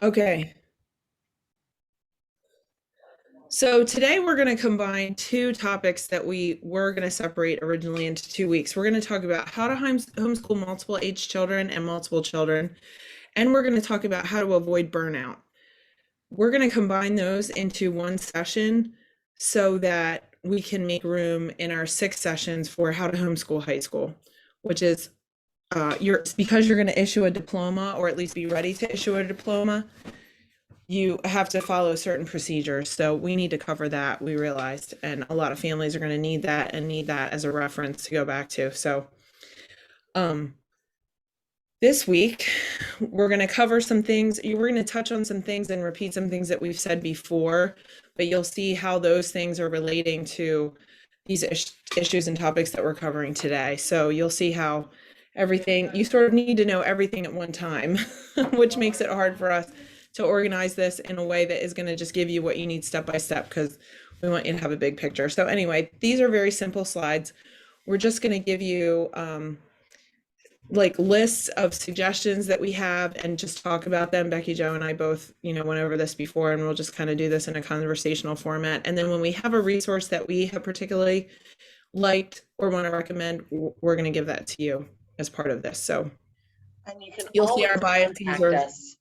Okay, so today we're going to combine two topics that we were going to separate originally into 2 weeks. We're going to talk about how to homeschool multiple age children and multiple children, and we're going to talk about how to avoid burnout. We're going to combine those into one session so that we can make room in our 6 sessions for how to homeschool high school, which is because you're going to issue a diploma, or at least be ready to issue a diploma. You have to follow certain procedures. So we need to cover that, we realized, and a lot of families are going to need that and need that as a reference to go back to. So um, this week, we're going to cover some things. We're going to touch on some things and repeat some things that we've said before, but you'll see how those things are relating to these issues and topics that we're covering today. So you'll see how everything, you sort of need to know everything at one time, which makes it hard for us to organize this in a way that is going to just give you what you need step by step, because we want you to have a big picture. So anyway, these are very simple slides. We're just going to give you like lists of suggestions that we have and just talk about them. BeckiJo and I both, went over this before, and we'll just kind of do this in a conversational format. And then when we have a resource that we have particularly liked or want to recommend, we're going to give that to you as part of this. So and you can you'll see our biases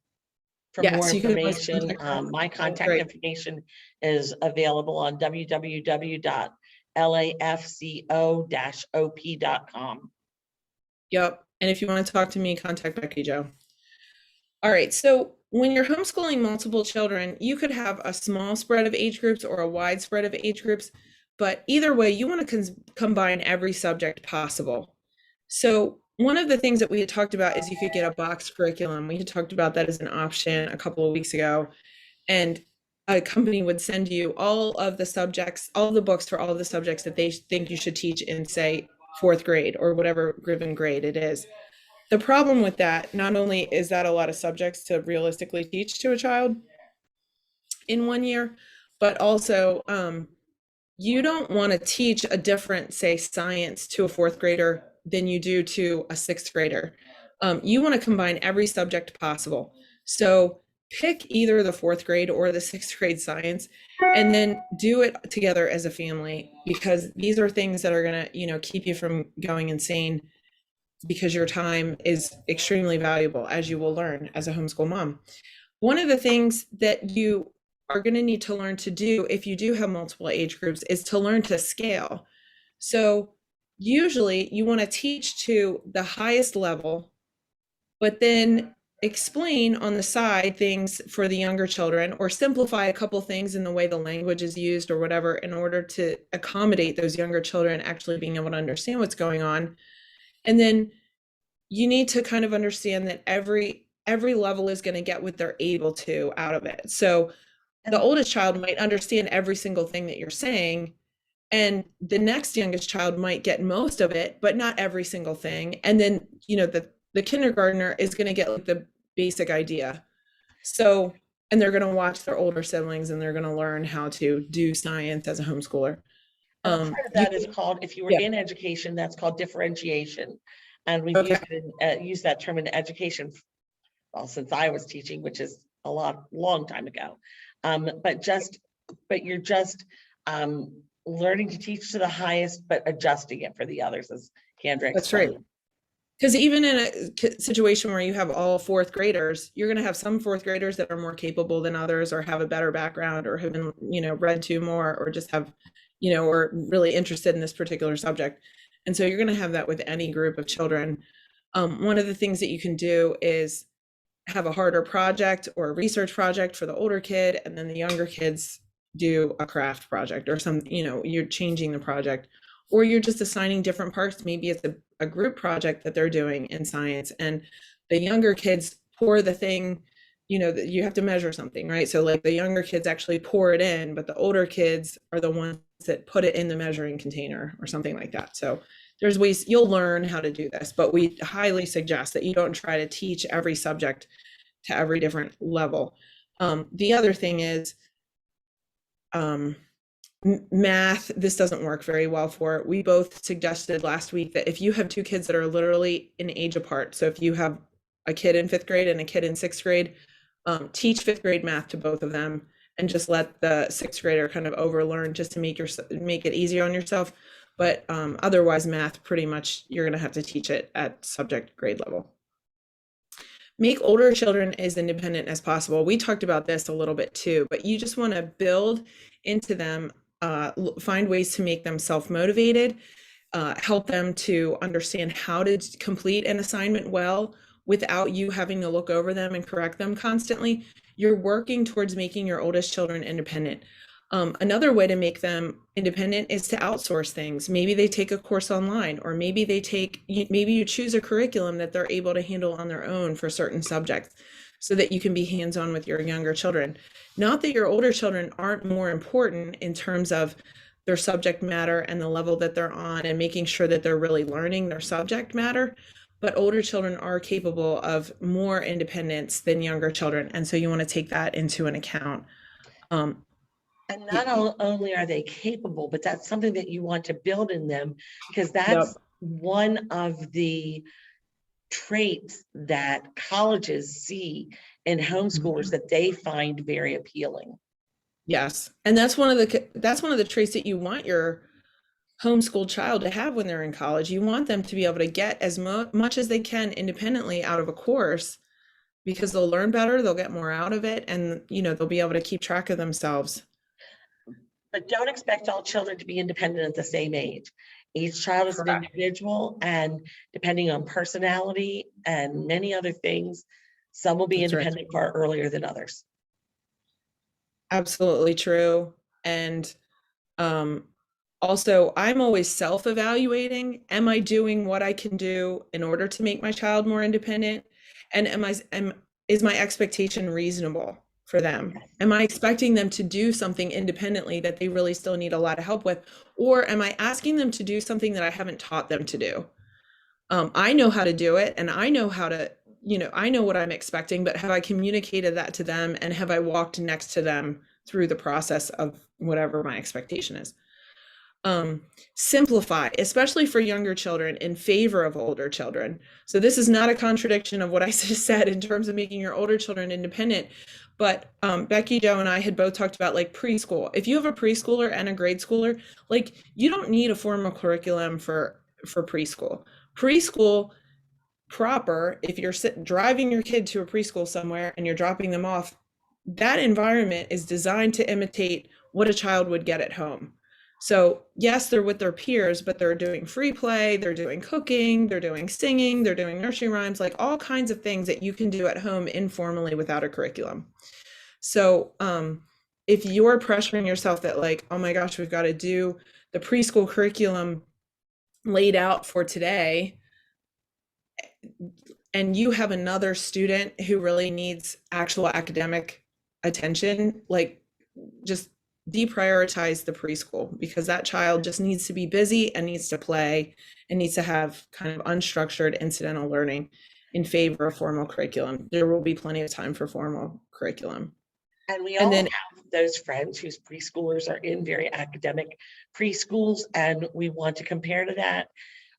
for more information. My contact information is available on www.lafco-op.com. Yep. And if you want to talk to me, contact BeckiJo. All right. So when you're homeschooling multiple children, you could have a small spread of age groups or a wide spread of age groups, but either way, you want to combine every subject possible. So one of the things that we had talked about is you could get a box curriculum. We had talked about that as an option a couple of weeks ago, and a company would send you all of the subjects, all the books for all of the subjects that they think you should teach in, say, 4th grade or whatever given grade it is. The problem with that, not only is that a lot of subjects to realistically teach to a child in 1 year, but also you don't want to teach a different, say, science to a 4th grader than you do to a 6th grader. You want to combine every subject possible. So pick either the 4th grade or the 6th grade science, and then do it together as a family, because these are things that are going to, keep you from going insane, because your time is extremely valuable, as you will learn as a homeschool mom. One of the things that you are going to need to learn to do if you do have multiple age groups is to learn to scale. So usually you want to teach to the highest level, but then explain on the side things for the younger children, or simplify a couple things in the way the language is used or whatever, in order to accommodate those younger children actually being able to understand what's going on. And then you need to kind of understand that every level is going to get what they're able to out of it. So the oldest child might understand every single thing that you're saying, and the next youngest child might get most of it, but not every single thing. And then, the kindergartner is going to get like the basic idea. So, and they're going to watch their older siblings, and they're going to learn how to do science as a homeschooler. Part of that is called, if you were in education, that's called differentiation. And we've used that term in education, well, since I was teaching, which is a long time ago. But you're just learning to teach to the highest, but adjusting it for the others, as Kandra explained. That's right. Because even in a situation where you have all 4th graders, you're going to have some 4th graders that are more capable than others, or have a better background, or have been, read to more, or just have, or really interested in this particular subject. And so you're going to have that with any group of children. One of the things that you can do is have a harder project or a research project for the older kid, and then the younger kids do a craft project or some, you're changing the project, or you're just assigning different parts. Maybe it's a group project that they're doing in science, and the younger kids pour the thing, that you have to measure something, right? So like the younger kids actually pour it in, but the older kids are the ones that put it in the measuring container or something like that. So there's ways you'll learn how to do this, but we highly suggest that you don't try to teach every subject to every different level. The other thing is math. This doesn't work very well for it. We both suggested last week that if you have 2 kids that are literally an age apart, so if you have a kid in 5th grade and a kid in 6th grade, Teach fifth grade math to both of them and just let the sixth grader kind of overlearn just to make it easier on yourself. But otherwise, math, pretty much, you're going to have to teach it at subject grade level. Make older children as independent as possible. We talked about this a little bit too, but you just want to build into them, find ways to make them self-motivated, help them to understand how to complete an assignment well without you having to look over them and correct them constantly. You're working towards making your oldest children independent. Another way to make them independent is to outsource things. Maybe they take a course online, or maybe maybe you choose a curriculum that they're able to handle on their own for certain subjects so that you can be hands-on with your younger children. Not that your older children aren't more important in terms of their subject matter and the level that they're on and making sure that they're really learning their subject matter, but older children are capable of more independence than younger children. And so you want to take that into an account. And not only are they capable, but that's something that you want to build in them, because that's Yep. one of the traits that colleges see in homeschoolers that they find very appealing. Yes. And that's one of the traits that you want your homeschooled child to have when they're in college. You want them to be able to get as much as they can independently out of a course, because they'll learn better, they'll get more out of it, and they'll be able to keep track of themselves. But don't expect all children to be independent at the same age. Each child is an individual, and depending on personality and many other things, some will be That's right. independent far earlier than others. Absolutely true. And also, I'm always self-evaluating. Am I doing what I can do in order to make my child more independent? And is my expectation reasonable for them? Am I expecting them to do something independently that they really still need a lot of help with? Or am I asking them to do something that I haven't taught them to do? I know how to do it, and I know how to, I know what I'm expecting, but have I communicated that to them, and have I walked next to them through the process of whatever my expectation is? Simplify, especially for younger children, in favor of older children. So this is not a contradiction of what I just said in terms of making your older children independent, but BeckiJo and I had both talked about like preschool. If you have a preschooler and a grade schooler, like you don't need a formal curriculum for preschool. Preschool proper, if you're driving your kid to a preschool somewhere and you're dropping them off, that environment is designed to imitate what a child would get at home. So yes, they're with their peers, but they're doing free play, they're doing cooking, they're doing singing, they're doing nursery rhymes, like all kinds of things that you can do at home informally without a curriculum. So if you're pressuring yourself that like, oh my gosh, we've got to do the preschool curriculum laid out for today, and you have another student who really needs actual academic attention, like just deprioritize the preschool, because that child just needs to be busy and needs to play and needs to have kind of unstructured incidental learning in favor of formal curriculum. There will be plenty of time for formal curriculum. And we all have those friends whose preschoolers are in very academic preschools, and we want to compare to that.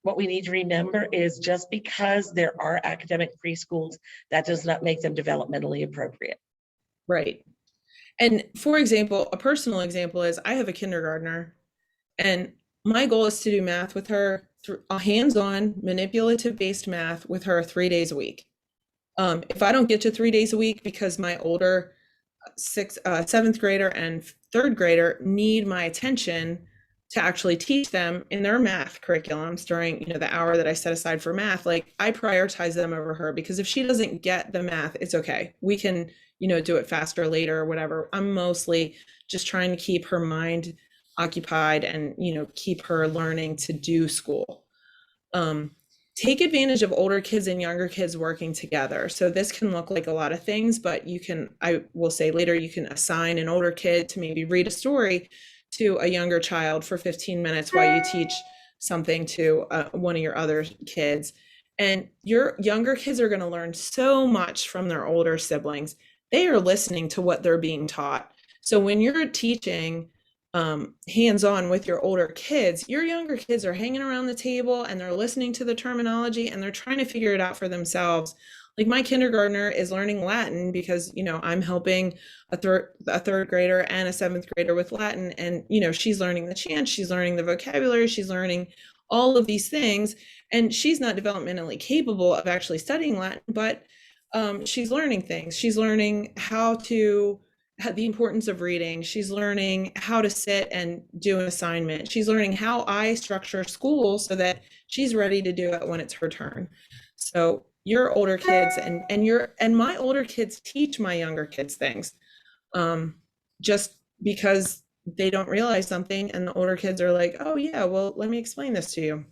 What we need to remember is just because there are academic preschools, that does not make them developmentally appropriate. Right. And for example, a personal example is I have a kindergartner, and my goal is to do math with her, through a hands-on manipulative based math with her 3 days a week. If I don't get to 3 days a week because my older seventh grader and third grader need my attention to actually teach them in their math curriculums during the hour that I set aside for math, like I prioritize them over her, because if she doesn't get the math, it's okay. We can do it faster later or whatever. I'm mostly just trying to keep her mind occupied and keep her learning to do school. Take advantage of older kids and younger kids working together. So this can look like a lot of things, but I will say later, you can assign an older kid to maybe read a story to a younger child for 15 minutes while you teach something to one of your other kids. And your younger kids are going to learn so much from their older siblings. They are listening to what they're being taught. So when you're teaching hands-on with your older kids, your younger kids are hanging around the table and they're listening to the terminology and they're trying to figure it out for themselves, Like my kindergartner is learning Latin because, I'm helping a third grader and a seventh grader with Latin. And, she's learning the chants, she's learning the vocabulary, she's learning all of these things. And she's not developmentally capable of actually studying Latin, but she's learning things. She's learning the importance of reading. She's learning how to sit and do an assignment. She's learning how I structure school so that she's ready to do it when it's her turn. So your older kids and my older kids teach my younger kids things, just because they don't realize something and the older kids are like, oh yeah, well, let me explain this to you.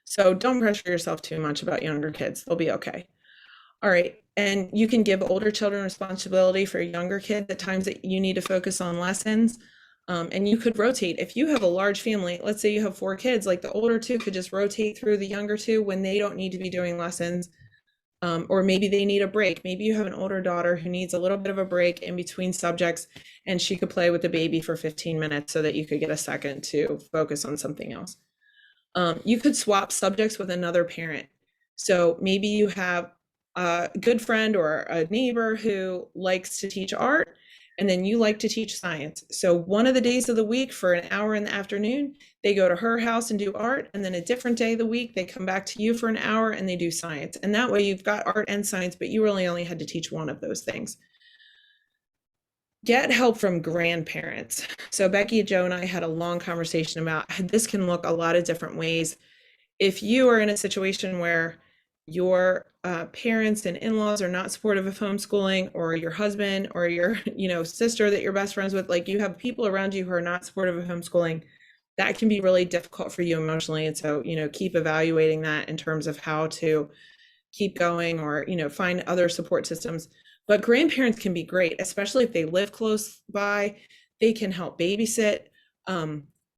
So don't pressure yourself too much about younger kids. They'll be okay. All right. And you can give older children responsibility for younger kids at times that you need to focus on lessons. And you could rotate. If you have a large family, let's say you have 4 kids, like the older 2 could just rotate through the younger 2 when they don't need to be doing lessons. Or maybe they need a break. Maybe you have an older daughter who needs a little bit of a break in between subjects, and she could play with the baby for 15 minutes so that you could get a second to focus on something else. You could swap subjects with another parent. So maybe you have a good friend or a neighbor who likes to teach art, and then you like to teach science. So one of the days of the week for an hour in the afternoon, they go to her house and do art. And then a different day of the week, they come back to you for an hour and they do science. And that way you've got art and science, but you really only had to teach one of those things. Get help from grandparents. So BeckiJo and I had a long conversation about this can look a lot of different ways. If you are in a situation where your parents and in-laws are not supportive of homeschooling, or your husband or your sister that you're best friends with, like you have people around you who are not supportive of homeschooling, that can be really difficult for you emotionally. And so keep evaluating that in terms of how to keep going, or find other support systems. But grandparents can be great, especially if they live close by. They can help babysit.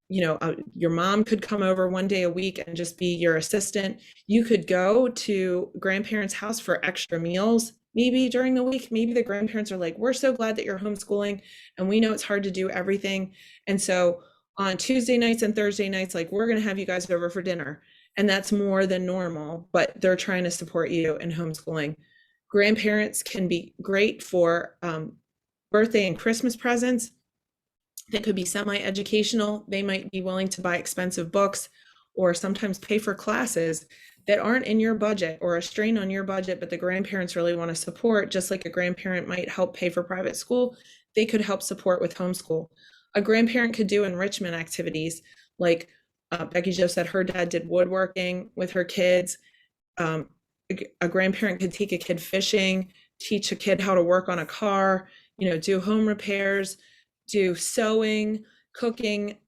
Your mom could come over one day a week and just be your assistant. You could go to grandparents' house for extra meals, maybe during the week. Maybe the grandparents are like, we're so glad that you're homeschooling, and we know it's hard to do everything. And so on Tuesday nights and Thursday nights, like, we're going to have you guys over for dinner. And that's more than normal, but they're trying to support you in homeschooling. Grandparents can be great for birthday and Christmas presents. That could be semi-educational. They might be willing to buy expensive books or sometimes pay for classes that aren't in your budget or a strain on your budget, but the grandparents really want to support. Just like a grandparent might help pay for private school, they could help support with homeschool. A grandparent could do enrichment activities, like BeckiJo said her dad did woodworking with her kids. A grandparent could take a kid fishing, teach a kid how to work on a car, do home repairs, do sewing, cooking,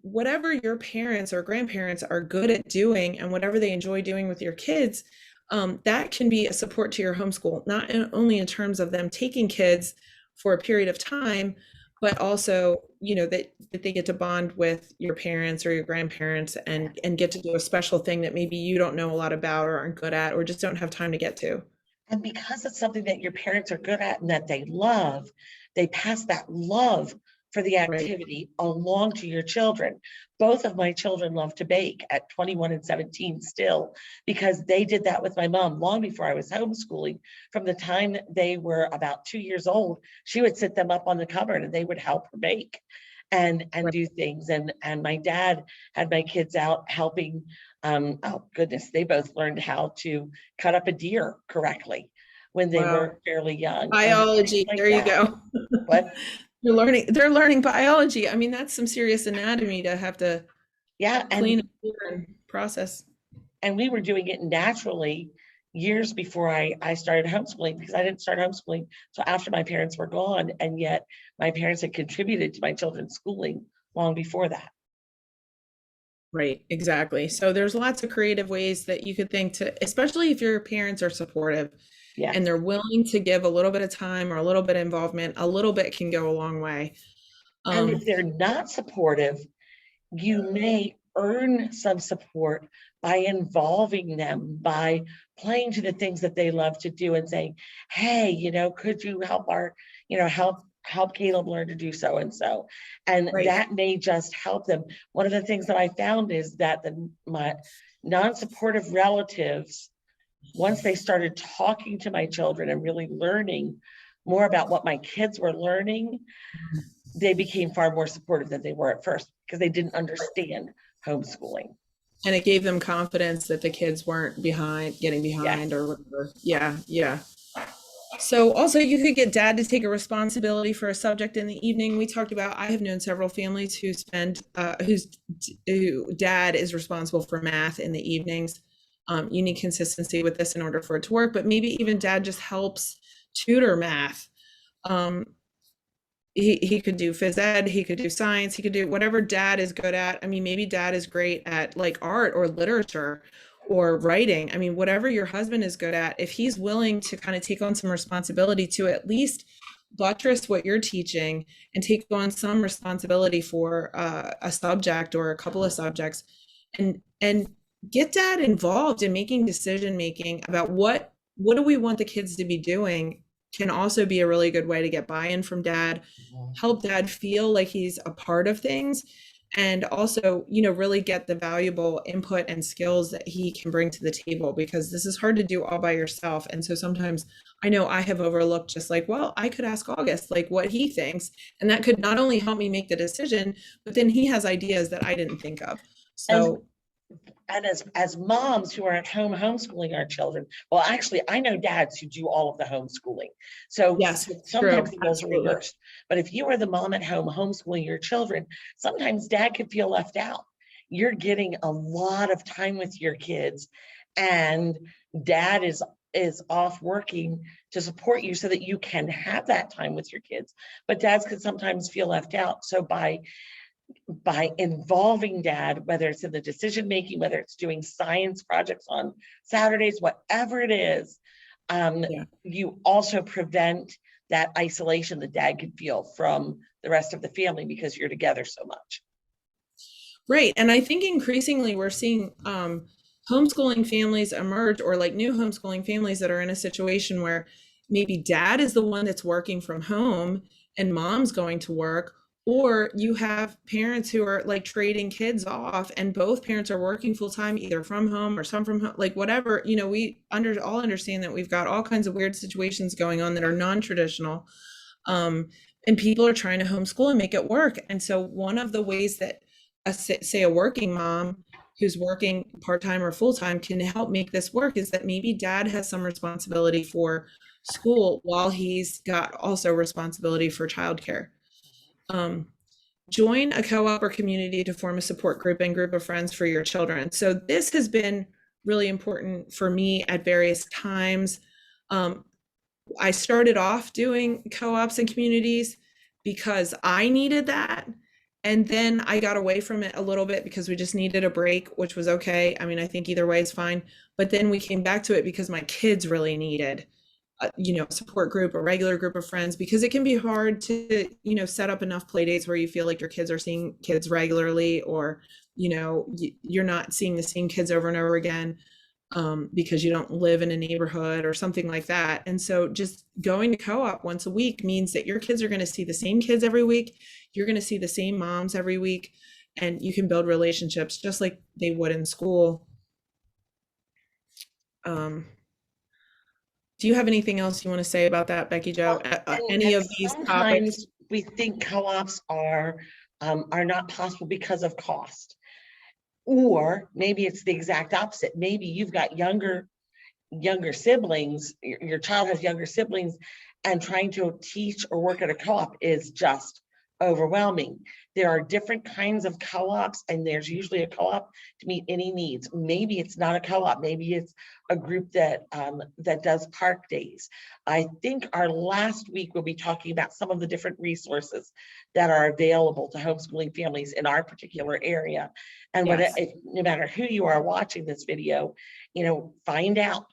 whatever your parents or grandparents are good at doing and whatever they enjoy doing with your kids. That can be a support to your homeschool, not only in terms of them taking kids for a period of time, but also, that they get to bond with your parents or your grandparents and get to do a special thing that maybe you don't know a lot about or aren't good at or just don't have time to get to. And because it's something that your parents are good at and that they love, they pass that love for the activity along to your children. Both of my children love to bake at 21 and 17 still, because they did that with my mom long before I was homeschooling. From the time they were about 2 years old, she would sit them up on the cupboard and they would help her bake and do things. And my dad had my kids out helping. Oh goodness, they both learned how to cut up a deer correctly when they were fairly young. Biology, like there you go. What? They're learning biology. I mean, that's some serious anatomy to have to clean and process. And we were doing it naturally years before I started homeschooling, because I didn't start homeschooling until after my parents were gone. And yet my parents had contributed to my children's schooling long before that. Right, exactly. So there's lots of creative ways that you could think to, especially if your parents are supportive and they're willing to give a little bit of time or a little bit of involvement. A little bit can go a long way. And if they're not supportive, you may earn some support by involving them, by playing to the things that they love to do and saying, hey, could you help help Caleb learn to do so and so. And that may just help them. One of the things that I found is that my non-supportive relatives once they started talking to my children and really learning more about what my kids were learning, they became far more supportive than they were at first because they didn't understand homeschooling. And it gave them confidence that the kids weren't getting behind Yes. or whatever. Yeah, yeah. So also you could get dad to take a responsibility for a subject in the evening. We talked about, I have known several families who who dad is responsible for math in the evenings. You need consistency with this in order for it to work, but maybe even dad just helps tutor math. Um, he could do phys ed, he could do science, he could do whatever dad is good at. I mean, maybe dad is great at like art or literature or writing. I mean, whatever your husband is good at, if he's willing to kind of take on some responsibility to at least buttress what you're teaching and take on some responsibility for a subject or a couple of subjects, and get dad involved in making decision making about what do we want the kids to be doing, can also be a really good way to get buy-in from dad, help dad feel like he's a part of things, and also, you know, really get the valuable input and skills that he can bring to the table, because this is hard to do all by yourself. And so sometimes I know I have overlooked just like, well, I could ask August like what he thinks, and that could not only help me make the decision, but then he has ideas that I didn't think of. So And as moms who are at home homeschooling our children, well, actually, I know dads who do all of the homeschooling. So yes, sometimes true, the roles are absolutely. reversed. But if you are the mom at home homeschooling your children, sometimes dad could feel left out. You're getting a lot of time with your kids, and dad is off working to support you so that you can have that time with your kids. But dads could sometimes feel left out. So by involving dad, whether it's in the decision making, whether it's doing science projects on Saturdays, whatever it is, Yeah. you also prevent that isolation that dad could feel from the rest of the family because you're together so much. Right. And I think increasingly we're seeing homeschooling families emerge, or like new homeschooling families that are in a situation where maybe dad is the one that's working from home and mom's going to work, or you have parents who are like trading kids off and both parents are working full time, either from home or some from home, like whatever, you know, we all understand that we've got all kinds of weird situations going on that are non-traditional. And people are trying to homeschool and make it work. And so one of the ways that say a working mom who's working part-time or full-time can help make this work is that maybe dad has some responsibility for school while he's got also responsibility for childcare. Join a co-op or community to form a support group and group of friends for your children. So this has been really important for me at various times. I started off doing co-ops and communities because I needed that. And then I got away from it a little bit because we just needed a break, which was okay. I mean, I think either way is fine. But then we came back to it because my kids really needed, you know, a support group, a regular group of friends, because it can be hard to, you know, set up enough play dates where you feel like your kids are seeing kids regularly, or, you know, you're not seeing the same kids over and over again because you don't live in a neighborhood or something like that. And so just going to co-op once a week means that your kids are going to see the same kids every week. You're going to see the same moms every week, and you can build relationships just like they would in school. Do you have anything else you want to say about that, BeckiJo? Any And of these topics? sometimes we think co-ops are not possible because of cost. Or maybe it's the exact opposite. Maybe you've got younger siblings, your child has younger siblings, and trying to teach or work at a co-op is just overwhelming. There are different kinds of co-ops, and there's usually a co-op to meet any needs. Maybe it's not a co-op, maybe it's a group that that does park days. I think our last week we'll be talking about some of the different resources that are available to homeschooling families in our particular area. And Yes. no matter who you are watching this video, you know, find out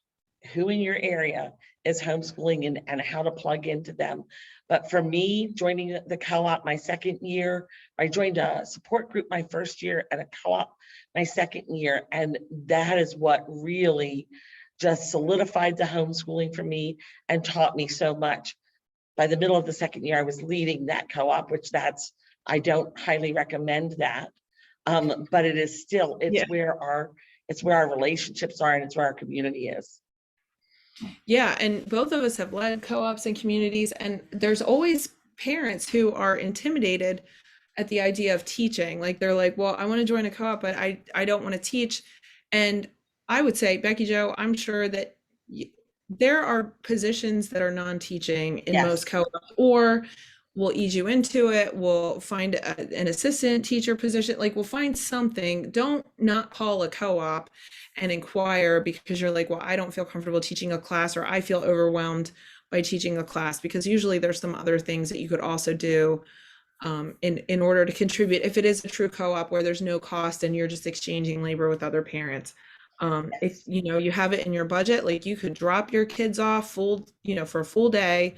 who in your area is homeschooling and how to plug into them. But for me, joining the co-op my second year, I joined a support group my first year and a co-op my second year. And that is what really just solidified the homeschooling for me and taught me so much. By the middle of the second year, I was leading that co-op, which I don't highly recommend that. But it is still, it's Yeah. where our relationships are, and it's where our community is. Yeah, and both of us have led co-ops and communities, and there's always parents who are intimidated at the idea of teaching. Like they're like, "Well, I want to join a co-op, but I don't want to teach." And I would say, BeckiJo, I'm sure that there are positions that are non-teaching in Yes. most co-ops, or we'll ease you into it. We'll find an assistant teacher position. Like we'll find something. Don't not call a co-op and inquire because you're like, well, I don't feel comfortable teaching a class, or I feel overwhelmed by teaching a class, because usually there's some other things that you could also do in order to contribute if it is a true co-op where there's no cost and you're just exchanging labor with other parents. If Yes. you know you have it in your budget, like you could drop your kids off full, for a full day,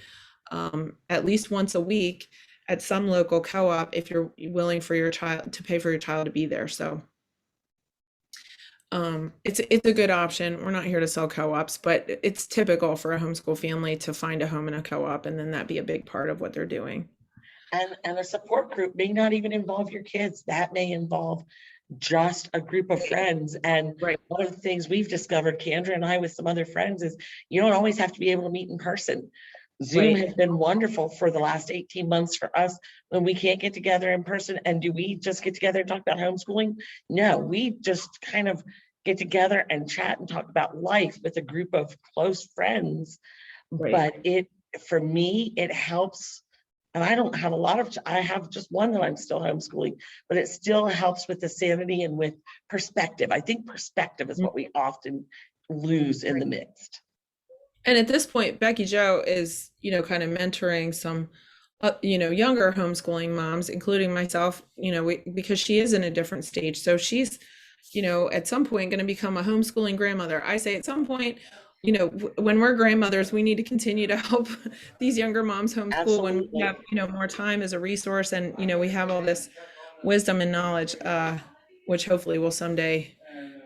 at least once a week at some local co-op if you're willing for your child to pay for your child to be there. So it's a good option. We're not here to sell co-ops, but it's typical for a homeschool family to find a home in a co-op, and then that be a big part of what they're doing. And a support group may not even involve your kids. That may involve just a group of friends. And Right. one of the things we've discovered, Kandra and I with some other friends, is you don't always have to be able to meet in person. Zoom Right. has been wonderful for the last 18 months for us when we can't get together in person. And do we just get together and talk about homeschooling? No, we just kind of get together and chat and talk about life with a group of close friends. Right. But for me, it helps. And I don't have a lot of, I have just one that I'm still homeschooling, but it still helps with the sanity and with perspective. I think perspective is what we often lose in the midst. And at this point, BeckiJo is, kind of mentoring some, younger homeschooling moms, including myself, because she is in a different stage. So she's, at some point going to become a homeschooling grandmother. I say at some point, when we're grandmothers, we need to continue to help these younger moms homeschool when we Absolutely. have, more time as a resource, and, we have all this wisdom and knowledge, which hopefully we'll someday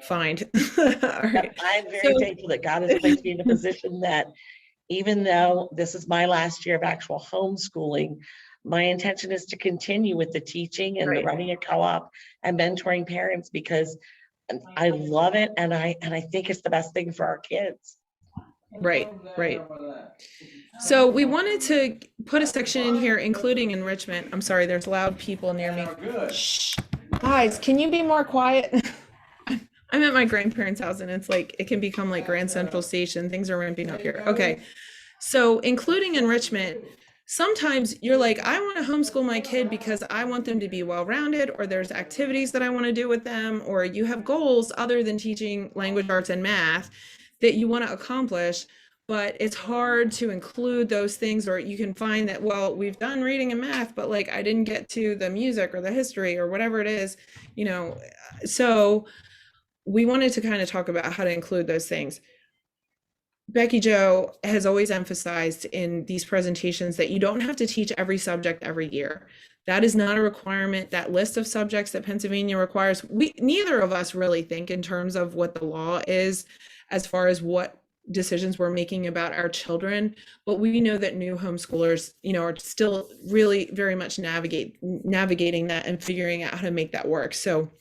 find. All right. I'm So very thankful that God has placed me in a position that even though this is my last year of actual homeschooling, my intention is to continue with the teaching and the right. running a co-op and mentoring parents because I love it and I think it's the best thing for our kids. Right, right. So we wanted to put a section in here, including enrichment. I'm sorry, there's loud people near me. Shh. Guys, can you be more quiet? I'm at my grandparents' house and it's like, it can become like Grand Central Station. Things are ramping up here. Okay. So including enrichment, sometimes you're like, I want to homeschool my kid because I want them to be well-rounded, or there's activities that I want to do with them, or you have goals other than teaching language arts and math that you want to accomplish, but it's hard to include those things. Or you can find that, well, we've done reading and math, but like I didn't get to the music or the history or whatever it is, so we wanted to kind of talk about how to include those things. BeckiJo has always emphasized in these presentations that you don't have to teach every subject every year. That is not a requirement. That list of subjects that Pennsylvania requires, neither of us really think in terms of what the law is as far as what decisions we're making about our children, but we know that new homeschoolers, are still really very much navigating that and figuring out how to make that work. So,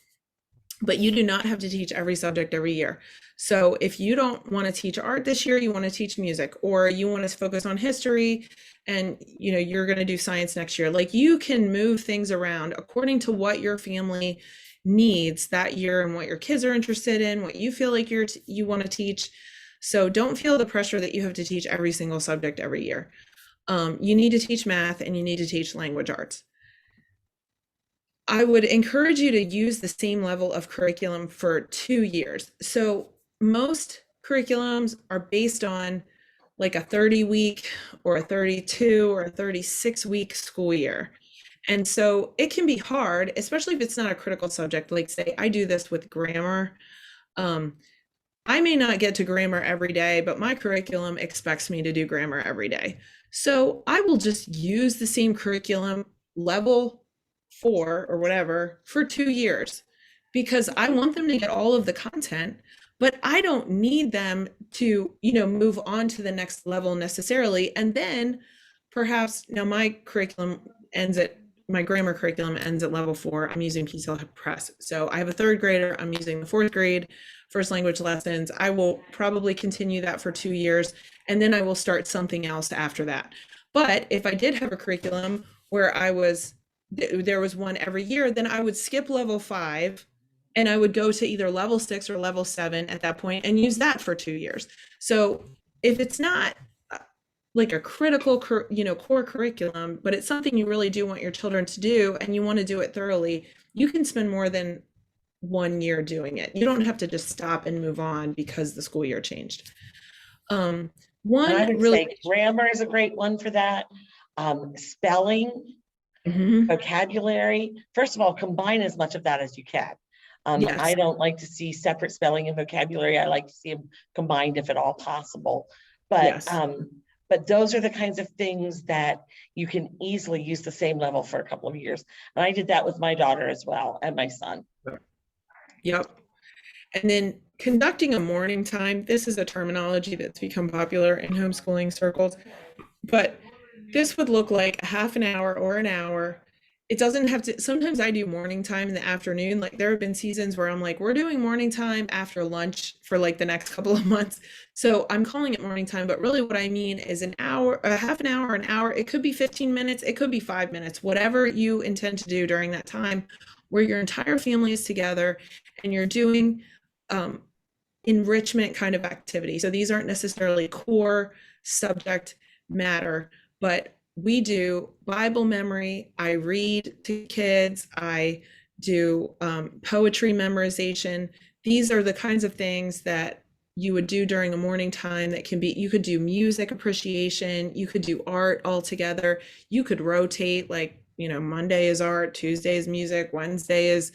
but you do not have to teach every subject every year. So if you don't want to teach art this year, you want to teach music, or you want to focus on history and you're going to do science next year, like you can move things around according to what your family needs that year and what your kids are interested in, what you feel like you want to teach. So don't feel the pressure that you have to teach every single subject every year. You need to teach math and you need to teach language arts. I would encourage you to use the same level of curriculum for 2 years. So most curriculums are based on like a 30-week or a 32 or a 36-week school year. And so it can be hard, especially if it's not a critical subject. Like say I do this with grammar. I may not get to grammar every day, but my curriculum expects me to do grammar every day. So I will just use the same curriculum level 4 or whatever for 2 years because I want them to get all of the content, but I don't need them to, move on to the next level necessarily. And then perhaps now my curriculum ends at my grammar curriculum ends at level 4, I'm using PCL Press. So I have a 3rd grader, I'm using the 4th grade first language lessons. I will probably continue that for 2 years, and then I will start something else after that. But if I did have a curriculum where there was one every year, then I would skip level 5 and I would go to either level 6 or level 7 at that point and use that for 2 years. So if it's not like a critical, core curriculum, but it's something you really do want your children to do and you want to do it thoroughly, you can spend more than 1 year doing it. You don't have to just stop and move on because the school year changed. I would say grammar is a great one for that. Spelling, vocabulary. First of all, combine as much of that as you can. Yes. I don't like to see separate spelling and vocabulary. I like to see them combined if at all possible. But Yes. But those are the kinds of things that you can easily use the same level for a couple of years. And I did that with my daughter as well, and my son. Yep. And then conducting a morning time, this is a terminology that's become popular in homeschooling circles, but this would look like a half an hour or an hour. It doesn't have to, sometimes I do morning time in the afternoon. Like there have been seasons where I'm like, we're doing morning time after lunch for like the next couple of months. So I'm calling it morning time, but really what I mean is an hour, a half an hour, an hour. It could be 15 minutes. It could be 5 minutes, whatever you intend to do during that time where your entire family is together and you're doing enrichment kind of activity. So these aren't necessarily core subject matter, but we do Bible memory. I read to kids. I do poetry memorization. These are the kinds of things that you would do during a morning time that can be, you could do music appreciation. You could do art all together. You could rotate, like, Monday is art, Tuesday is music, Wednesday is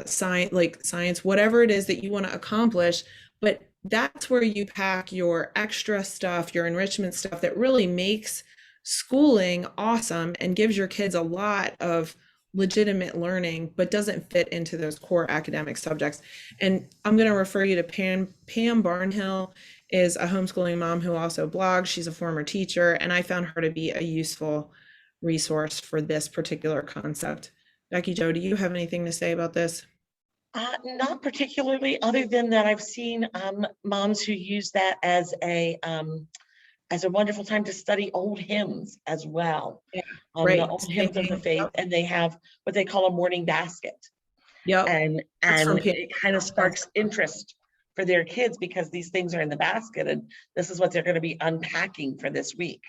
science, whatever it is that you want to accomplish. But that's where you pack your extra stuff, your enrichment stuff that really makes schooling awesome and gives your kids a lot of legitimate learning, but doesn't fit into those core academic subjects. And I'm going to refer you to Pam Barnhill is a homeschooling mom who also blogs. She's a former teacher, and I found her to be a useful resource for this particular concept. BeckiJo, do you have anything to say about this? Not particularly, other than that I've seen moms who use that as a wonderful time to study old hymns as well. Yeah, the old hymns of the faith, yep. And they have what they call a morning basket. Yep. And it kind of sparks interest for their kids because these things are in the basket and this is what they're going to be unpacking for this week.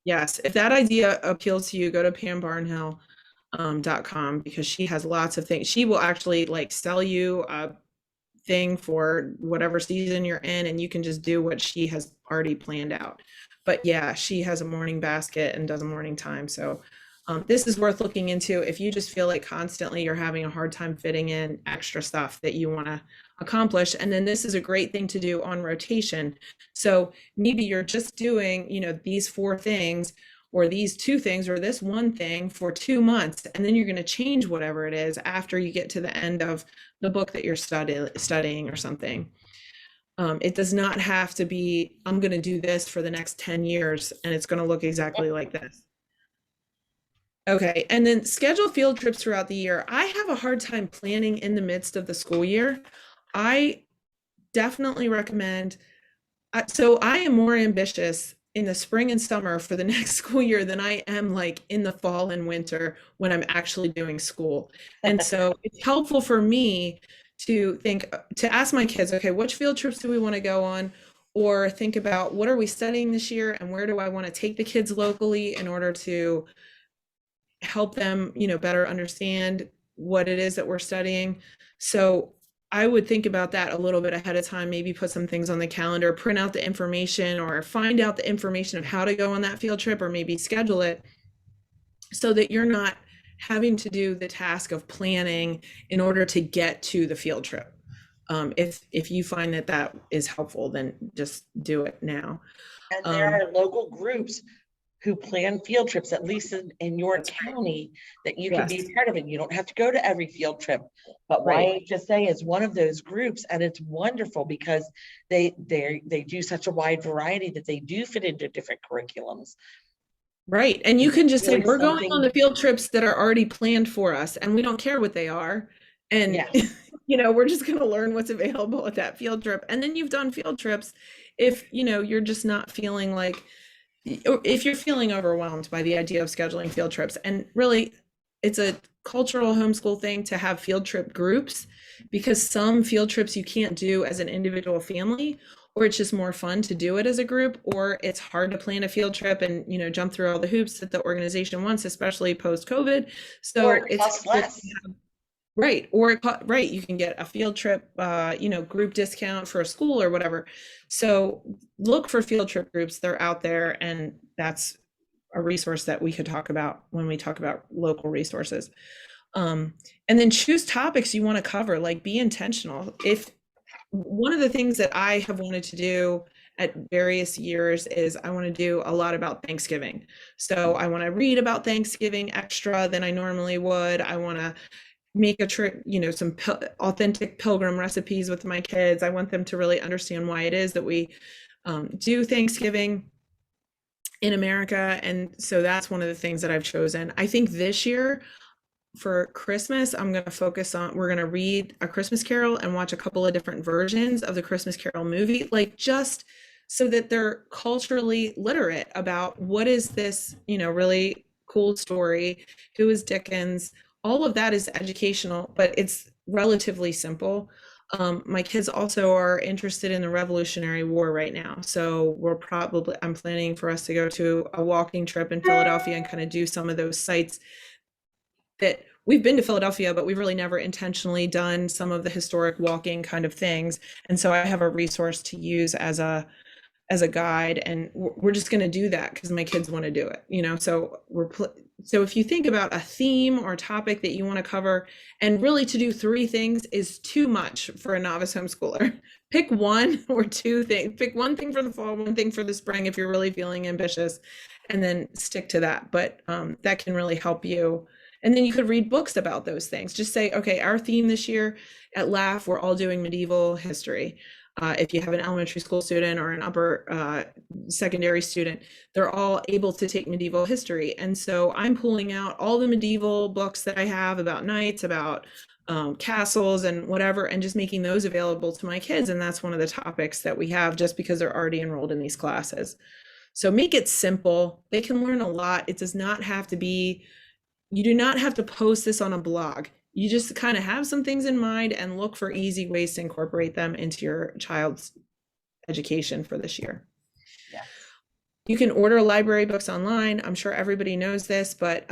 Yes, if that idea appeals to you, go to PamBarnhill.com because she has lots of things. She will actually like sell you a thing for whatever season you're in, and you can just do what she has already planned out. But yeah, she has a morning basket and does a morning time. So this is worth looking into if you just feel like constantly you're having a hard time fitting in extra stuff that you want to accomplish. And then this is a great thing to do on rotation. So maybe you're just doing, these 4 things or these 2 things or this 1 thing for 2 months. And then you're going to change whatever it is after you get to the end of the book that you're studying or something. It does not have to be, I'm going to do this for the next 10 years and it's going to look exactly like this. Okay, and then schedule field trips throughout the year. I have a hard time planning in the midst of the school year. I definitely recommend, so I am more ambitious in the spring and summer for the next school year than I am like in the fall and winter when I'm actually doing school. And so it's helpful for me to ask my kids, okay, which field trips do we want to go on? Or think about what are we studying this year and where do I want to take the kids locally in order to help them, better understand what it is that we're studying. So I would think about that a little bit ahead of time, maybe put some things on the calendar, print out the information or find out the information of how to go on that field trip or maybe schedule it so that you're not having to do the task of planning in order to get to the field trip. If you find that is helpful, then just do it now. And there are local groups who plan field trips, at least in your county, that you can be part of it. You don't have to go to every field trip, but YHSA is one of those groups, and it's wonderful because they do such a wide variety that they do fit into different curriculums. Right. And you can just say, Really we're going on something, the field trips that are already planned for us, and we don't care what they are. And, yes. we're just going to learn what's available at that field trip. And then you've done field trips if, you're just not feeling like, or if you're feeling overwhelmed by the idea of scheduling field trips. And really, it's a cultural homeschool thing to have field trip groups, because some field trips you can't do as an individual family, or it's just more fun to do it as a group, or it's hard to plan a field trip and jump through all the hoops that the organization wants, especially post COVID. Or So it it's costs less. right, or right, you can get a field trip group discount for a school or whatever. So look for field trip groups, they're out there, and that's a resource that we could talk about when we talk about local resources. And then choose topics you want to cover, like be intentional. If one of the things that I have wanted to do at various years is I want to do a lot about Thanksgiving. So I want to read about Thanksgiving extra than I normally would. I want to make a trip, some authentic pilgrim recipes with my kids. I want them to really understand why it is that we do Thanksgiving in America. And so that's one of the things that I've chosen. I think this year for Christmas, I'm going to focus on, we're going to read A Christmas Carol and watch a couple of different versions of the Christmas Carol movie, like just so that they're culturally literate about what is this, really cool story, who is Dickens. All of that is educational, but it's relatively simple. My kids also are interested in the Revolutionary War right now. So I'm planning for us to go to a walking trip in Philadelphia and kind of do some of those sites that we've been to Philadelphia, but we've really never intentionally done some of the historic walking kind of things. And so I have a resource to use as a guide, and we're just going to do that because my kids want to do it, so so if you think about a theme or topic that you want to cover, and really to do 3 things is too much for a novice homeschooler. Pick 1 or 2 things. Pick 1 thing for the fall, 1 thing for the spring if you're really feeling ambitious, and then stick to that. But that can really help you. And then you could read books about those things. Just say, okay, our theme this year at LAF, we're all doing medieval history. If you have an elementary school student or an upper secondary student, they're all able to take medieval history. And so I'm pulling out all the medieval books that I have about knights, about castles and whatever, and just making those available to my kids. And that's one of the topics that we have, just because they're already enrolled in these classes. So make it simple. They can learn a lot. It does not have to be, you do not have to post this on a blog. You just kind of have some things in mind and look for easy ways to incorporate them into your child's education for this year. Yeah. You can order library books online. I'm sure everybody knows this, but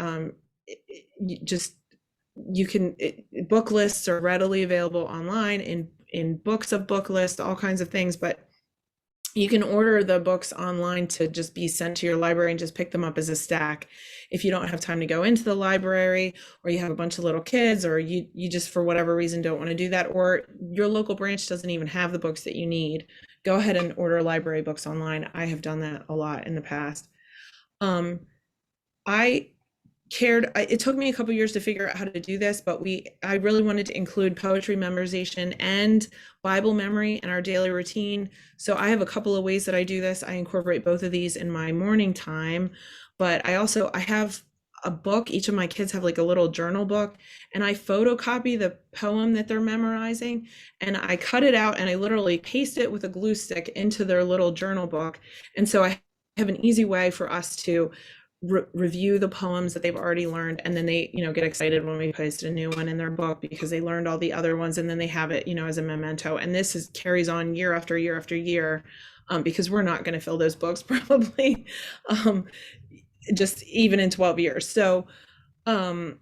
book lists are readily available online in books of book lists, all kinds of things, but you can order the books online to just be sent to your library and just pick them up as a stack. If you don't have time to go into the library, or you have a bunch of little kids, or you just for whatever reason don't want to do that, or your local branch doesn't even have the books that you need, go ahead and order library books online. I have done that a lot in the past. It took me a couple years to figure out how to do this, but I really wanted to include poetry memorization and Bible memory in our daily routine. So I have a couple of ways that I do this. I incorporate both of these in my morning time, but I have a book. Each of my kids have like a little journal book, and I photocopy the poem that they're memorizing, and I cut it out and I literally paste it with a glue stick into their little journal book. And so I have an easy way for us to review the poems that they've already learned, and then they get excited when we post a new one in their book because they learned all the other ones, and then they have it as a memento. And this carries on year after year after year, because we're not going to fill those books probably just even in 12 years. So I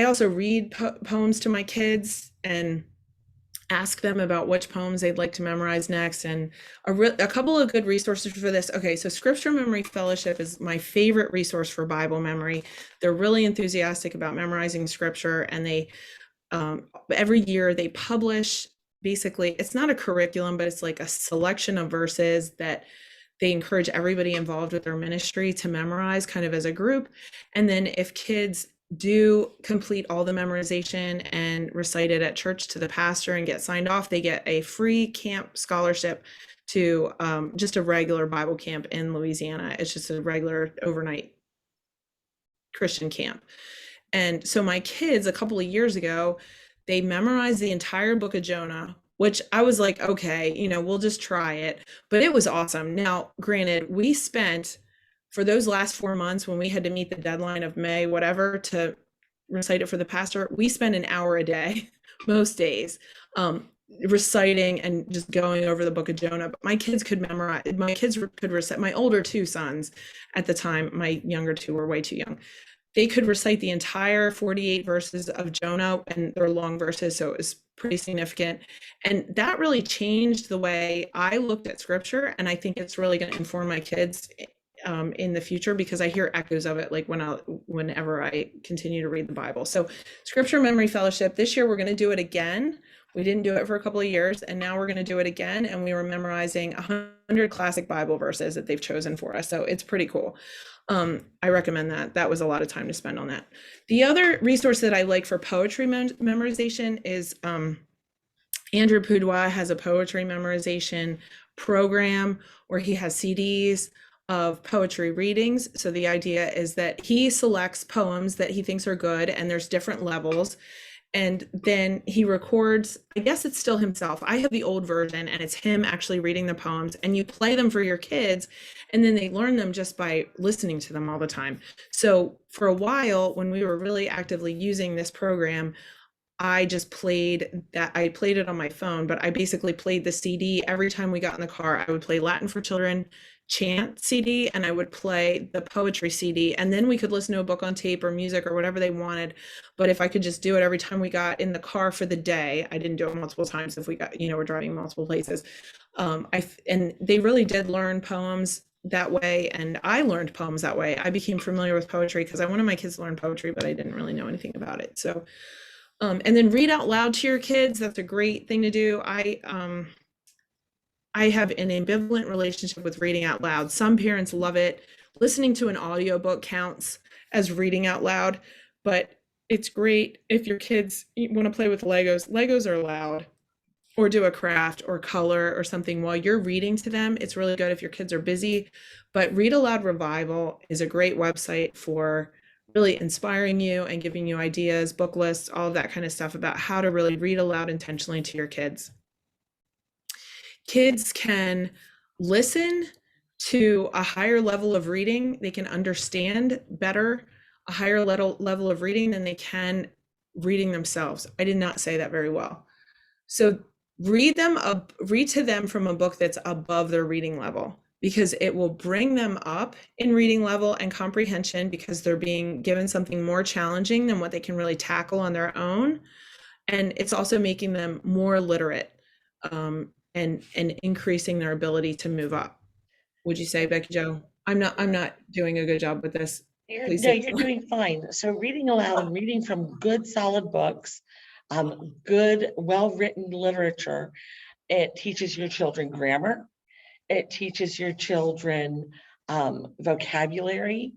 also read poems to my kids and ask them about which poems they'd like to memorize next. And a couple of good resources for this. Okay, so Scripture Memory Fellowship is my favorite resource for Bible memory. They're really enthusiastic about memorizing scripture, and they every year they publish, basically it's not a curriculum, but it's like a selection of verses that they encourage everybody involved with their ministry to memorize kind of as a group. And then if kids do complete all the memorization and recite it at church to the pastor and get signed off, they get a free camp scholarship to just a regular Bible camp in Louisiana. It's just a regular overnight Christian camp. And so my kids, a couple of years ago, they memorized the entire book of Jonah, which I was like, okay, we'll just try it. But it was awesome. Now, granted, we spent for those last 4 months when we had to meet the deadline of May, whatever, to recite it for the pastor, we spent an hour a day, most days, reciting and just going over the book of Jonah. But my kids could memorize, my kids could recite, my older two sons at the time, my younger two were way too young. They could recite the entire 48 verses of Jonah, and they're long verses, so it was pretty significant. And that really changed the way I looked at scripture. And I think it's really going to inform my kids in the future, because I hear echoes of it like whenever I continue to read the Bible. So Scripture Memory Fellowship, this year we're going to do it again. We didn't do it for a couple of years, and now we're going to do it again. And we were memorizing 100 classic Bible verses that they've chosen for us. So it's pretty cool. I recommend that. That was a lot of time to spend on that. The other resource that I like for poetry memorization is Andrew Pudewa has a poetry memorization program where he has CDs of poetry readings. So the idea is that he selects poems that he thinks are good, and there's different levels. And then he records, I guess it's still himself. I have the old version, and it's him actually reading the poems, and you play them for your kids, and then they learn them just by listening to them all the time. So for a while, when we were really actively using this program, I just played that. I played it on my phone, but I basically played the CD every time we got in the car. I would play Latin for Children chant CD, and I would play the poetry CD, and then we could listen to a book on tape or music or whatever they wanted. But if I could just do it every time we got in the car for the day, I didn't do it multiple times if we got, we're driving multiple places. And they really did learn poems that way, and I learned poems that way. I became familiar with poetry because I wanted my kids to learn poetry, but I didn't really know anything about it. So and then read out loud to your kids. That's a great thing to do. I have an ambivalent relationship with reading out loud. Some parents love it. Listening to an audiobook counts as reading out loud, but it's great if your kids want to play with Legos. Legos are loud, or do a craft or color or something while you're reading to them. It's really good if your kids are busy. But Read Aloud Revival is a great website for really inspiring you and giving you ideas, book lists, all of that kind of stuff about how to really read aloud intentionally to your kids. Kids can listen to a higher level of reading. They can understand better a higher level of reading than they can reading themselves. I did not say that very well. So read to them from a book that's above their reading level, because it will bring them up in reading level and comprehension, because they're being given something more challenging than what they can really tackle on their own. And it's also making them more literate and increasing their ability to move up. Would you say, BeckiJo? I'm not doing a good job with this. You're doing fine. So reading aloud and reading from good, solid books, good, well-written literature, it teaches your children grammar. It teaches your children vocabulary.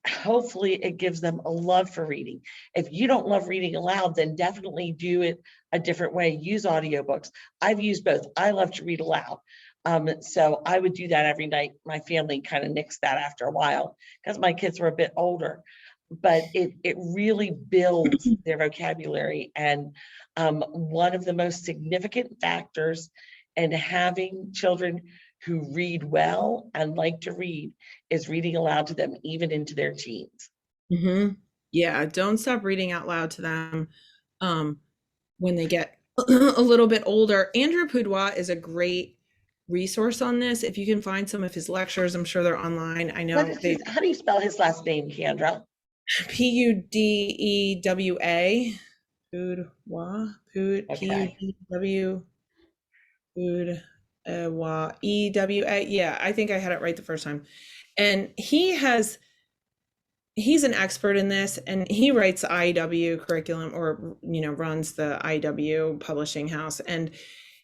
Hopefully it gives them a love for reading. If you don't love reading aloud, then definitely do it a different way. Use audiobooks. I've used both. I love to read aloud. So I would do that every night. My family kind of nixed that after a while because my kids were a bit older, but it really builds their vocabulary. And one of the most significant factors in having children who read well and like to read is reading aloud to them, even into their teens. Mm-hmm. Yeah, don't stop reading out loud to them when they get a little bit older. Andrew Pudewa is a great resource on this. If you can find some of his lectures, I'm sure they're online. I know how do you spell his last name, Kandra? Pudewa. Pudewa. P-U-D-W. Pudewa. E-W-A. Yeah, I think I had it right the first time. And he's an expert in this, and he writes IW curriculum, or runs the IW publishing house. And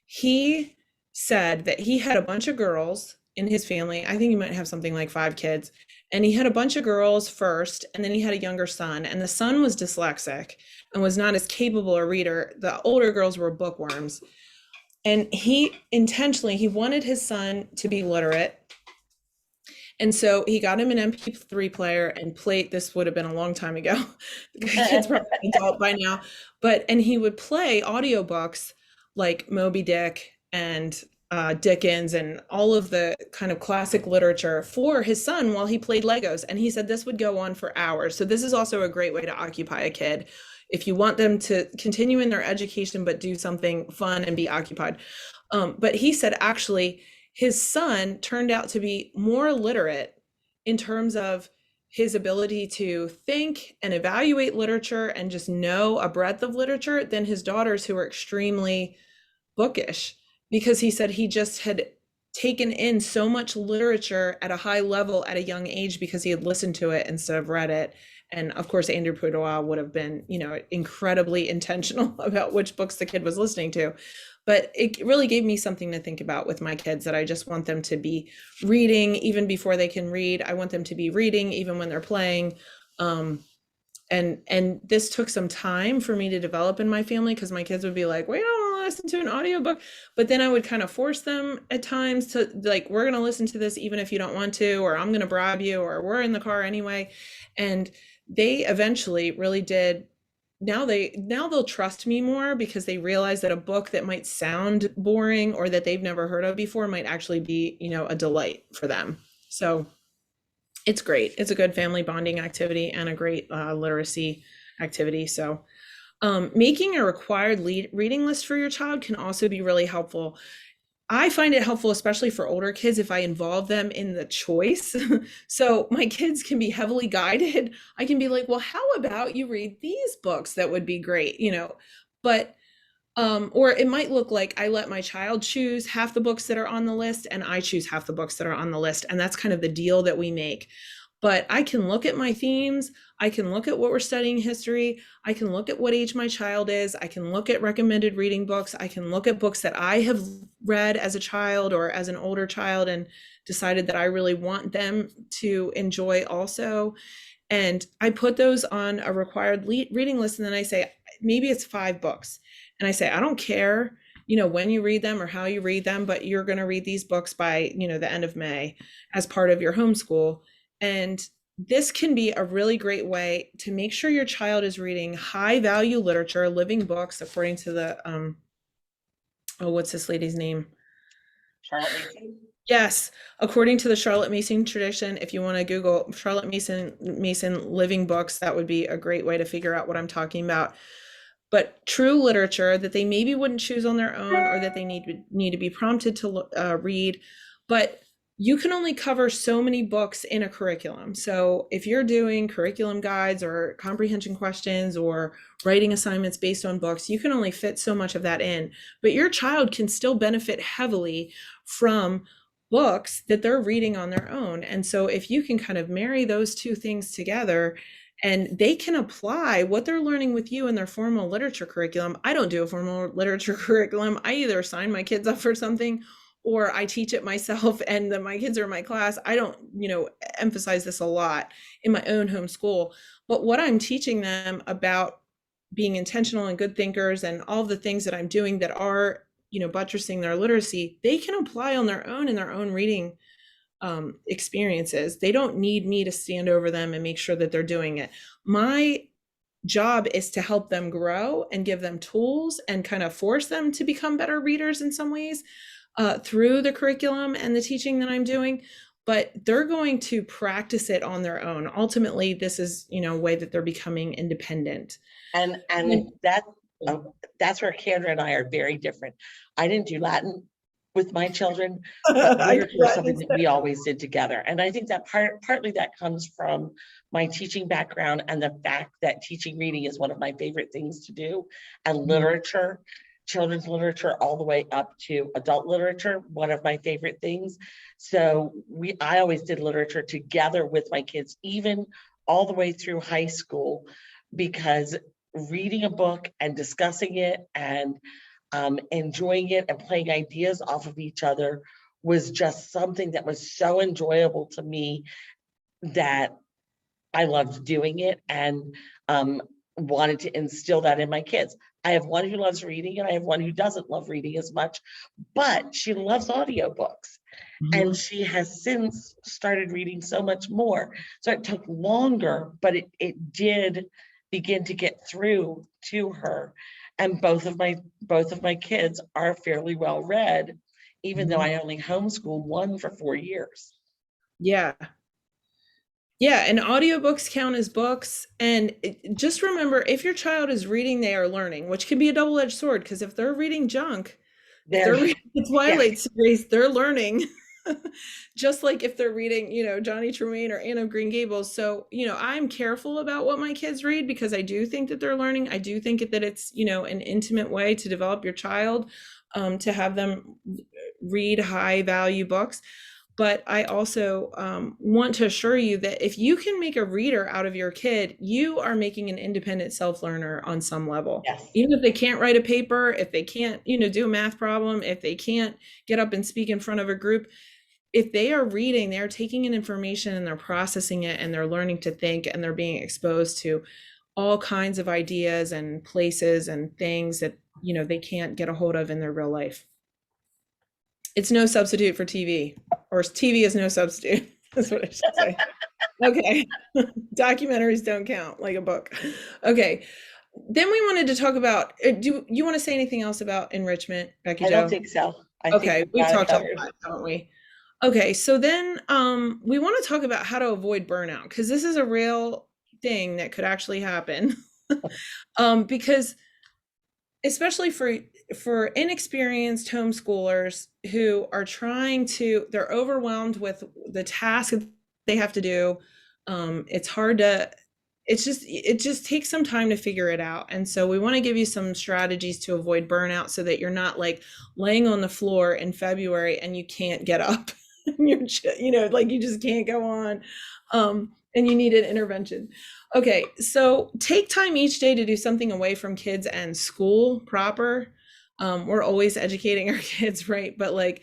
he said that he had a bunch of girls in his family. I think he might have something like 5 kids, and he had a bunch of girls first, and then he had a younger son, and the son was dyslexic and was not as capable a reader. The older girls were bookworms. And he intentionally, he wanted his son to be literate. And so he got him an MP3 player and played, this would have been a long time ago. The kid's probably an adult by now. And he would play audiobooks like Moby Dick and Dickens and all of the kind of classic literature for his son while he played Legos. And he said this would go on for hours. So this is also a great way to occupy a kid if you want them to continue in their education, but do something fun and be occupied. But he said, actually, his son turned out to be more literate in terms of his ability to think and evaluate literature and just know a breadth of literature than his daughters, who were extremely bookish, because he said he just had taken in so much literature at a high level at a young age because he had listened to it instead of read it. And of course, Andrew Pudewa would have been, incredibly intentional about which books the kid was listening to. But it really gave me something to think about with my kids, that I just want them to be reading even before they can read. I want them to be reading even when they're playing. And this took some time for me to develop in my family, because my kids would be like, we don't want to listen to an audiobook. But then I would kind of force them at times to, like, we're going to listen to this even if you don't want to, or I'm going to bribe you, or we're in the car anyway. And they eventually really did. Now they'll trust me more, because they realize that a book that might sound boring or that they've never heard of before might actually be, a delight for them. So it's great. It's a good family bonding activity and a great literacy activity. So making a required reading list for your child can also be really helpful. I find it helpful, especially for older kids, if I involve them in the choice. So my kids can be heavily guided. I can be like, well, how about you read these books? That would be great, but or it might look like I let my child choose half the books that are on the list and I choose half the books that are on the list. And that's kind of the deal that we make. But I can look at my themes. I can look at what we're studying history. I can look at what age my child is. I can look at recommended reading books. I can look at books that I have read as a child or as an older child and decided that I really want them to enjoy also. And I put those on a required reading list. And then I say, maybe it's 5 books. And I say, I don't care, when you read them or how you read them, but you're going to read these books by, the end of May as part of your homeschool. And this can be a really great way to make sure your child is reading high value literature, living books, according to the, what's this lady's name? Charlotte Mason? Yes, according to the Charlotte Mason tradition. If you want to Google Charlotte Mason living books, that would be a great way to figure out what I'm talking about. But true literature that they maybe wouldn't choose on their own, or that they need to be prompted to read. But you can only cover so many books in a curriculum. So if you're doing curriculum guides or comprehension questions or writing assignments based on books, you can only fit so much of that in. But your child can still benefit heavily from books that they're reading on their own. And so if you can kind of marry those two things together, and they can apply what they're learning with you in their formal literature curriculum. I don't do a formal literature curriculum. I either sign my kids up for something or I teach it myself, and then my kids are in my class. I don't, emphasize this a lot in my own homeschool. But what I'm teaching them about being intentional and good thinkers and all the things that I'm doing that are, buttressing their literacy, they can apply on their own in their own reading experiences. They don't need me to stand over them and make sure that they're doing it. My job is to help them grow and give them tools and kind of force them to become better readers in some ways through the curriculum and the teaching that I'm doing. But they're going to practice it on their own. Ultimately, this is, a way that they're becoming independent. And that's where Kandra and I are very different. I didn't do Latin with my children, but literature was something that we always did together. And I think that partly that comes from my teaching background and the fact that teaching reading is one of my favorite things to do, and literature, children's literature, all the way up to adult literature, one of my favorite things. So I always did literature together with my kids, even all the way through high school, because reading a book and discussing it and enjoying it and playing ideas off of each other was just something that was so enjoyable to me that I loved doing it. And wanted to instill that in my kids. I have one who loves reading and I have one who doesn't love reading as much, but she loves audiobooks. And she has since started reading so much more. So it took longer, but it did begin to get through to her. And both of my kids are fairly well read, even though I only homeschooled one for 4 years. Yeah. Yeah, and audiobooks count as books. And just remember, if your child is reading, they are learning, which can be a double-edged sword, because if they're reading junk, if they're reading the Twilight series, they're learning. Just like if they're reading, Johnny Tremaine or Anne of Green Gables. So, I'm careful about what my kids read, because I do think that they're learning. I do think that it's, an intimate way to develop your child, to have them read high value books. But I also want to assure you that if you can make a reader out of your kid, you are making an independent self-learner on some level. Yes. Even if they can't write a paper, if they can't, do a math problem, if they can't get up and speak in front of a group, if they are reading, they're taking in information and they're processing it and they're learning to think, and they're being exposed to all kinds of ideas and places and things that, they can't get a hold of in their real life. It's no substitute for TV, or TV is no substitute. That's what I should say. Okay. Documentaries don't count like a book. Okay. Then we wanted to talk about, do you want to say anything else about enrichment, BeckiJo? I don't think so. Okay, we've talked a lot, haven't we? Okay, so then we want to talk about how to avoid burnout, because this is a real thing that could actually happen. Because especially for inexperienced homeschoolers who are they're overwhelmed with the task that they have to do. It just takes some time to figure it out. And so we want to give you some strategies to avoid burnout, so that you're not like laying on the floor in February and you can't get up. You're, like you just can't go on. And you need an intervention. Okay, so take time each day to do something away from kids and school proper. We're always educating our kids, right? But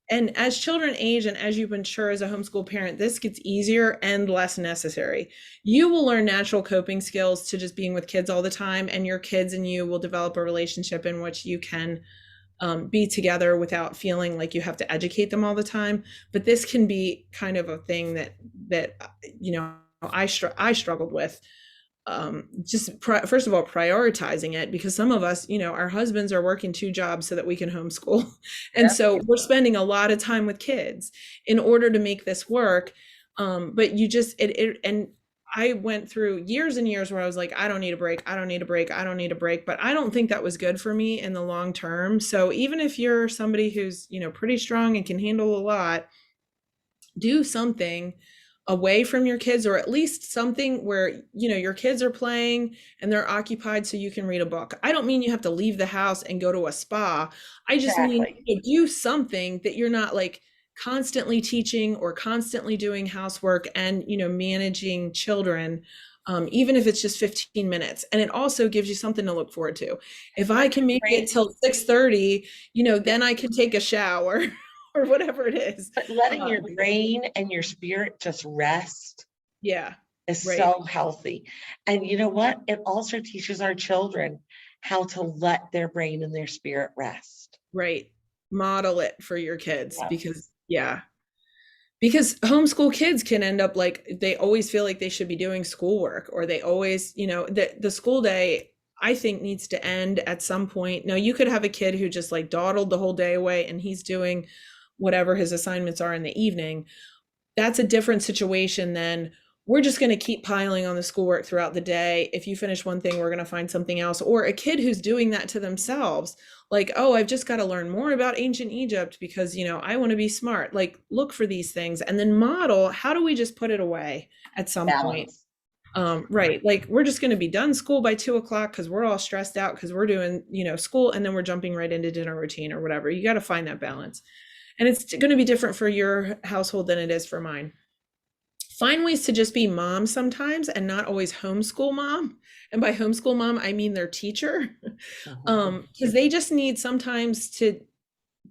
and as children age and as you mature as a homeschool parent, this gets easier and less necessary. You will learn natural coping skills to just being with kids all the time, and your kids and you will develop a relationship in which you can be together without feeling like you have to educate them all the time. But this can be kind of a thing that I struggled with. First of all, prioritizing it, because some of us, our husbands are working 2 jobs so that we can homeschool. And so we're spending a lot of time with kids in order to make this work. But and I went through years and years where I was like, I don't need a break. I don't need a break. I don't need a break. But I don't think that was good for me in the long term. So even if you're somebody who's, pretty strong and can handle a lot, do something away from your kids, or at least something where, your kids are playing and they're occupied so you can read a book. I don't mean you have to leave the house and go to a spa. I just mean do something that you're not like constantly teaching or constantly doing housework and, managing children, even if it's just 15 minutes. And it also gives you something to look forward to. If I can make it till 6:30, then I can take a shower or whatever it is. But letting your brain and your spirit just rest. Yeah. Is so healthy. And you know what? It also teaches our children how to let their brain and their spirit rest. Right. Model it for your kids, because homeschool kids can end up like, they always feel like they should be doing schoolwork, or they always, the school day, I think, needs to end at some point. Now, you could have a kid who just like dawdled the whole day away and he's doing whatever his assignments are in the evening. That's a different situation than we're just going to keep piling on the schoolwork throughout the day. If you finish one thing, we're going to find something else. Or a kid who's doing that to themselves, like, oh, I've just got to learn more about ancient Egypt because, I want to be smart. Like, look for these things and then model, how do we just put it away at some point? Right. Like, we're just going to be done school by 2:00 because we're all stressed out because we're doing, school, and then we're jumping right into dinner routine or whatever. You got to find that balance. And it's going to be different for your household than it is for mine. Find ways to just be mom sometimes and not always homeschool mom. And by homeschool mom, I mean their teacher. Because they just need sometimes to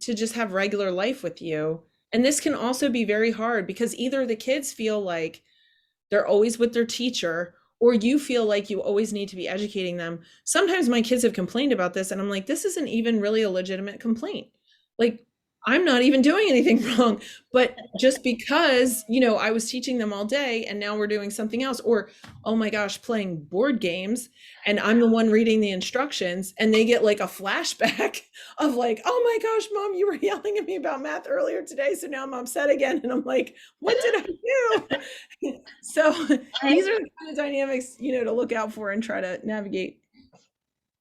just have regular life with you. And this can also be very hard because either the kids feel like they're always with their teacher, or you feel like you always need to be educating them. Sometimes my kids have complained about this, and I'm like, this isn't even really a legitimate complaint. Like, I'm not even doing anything wrong, but just because, I was teaching them all day and now we're doing something else, or, oh my gosh, playing board games and I'm the one reading the instructions and they get like a flashback of like, oh my gosh, mom, you were yelling at me about math earlier today. So now I'm upset again. And I'm like, what did I do? So these are the kind of dynamics, to look out for and try to navigate.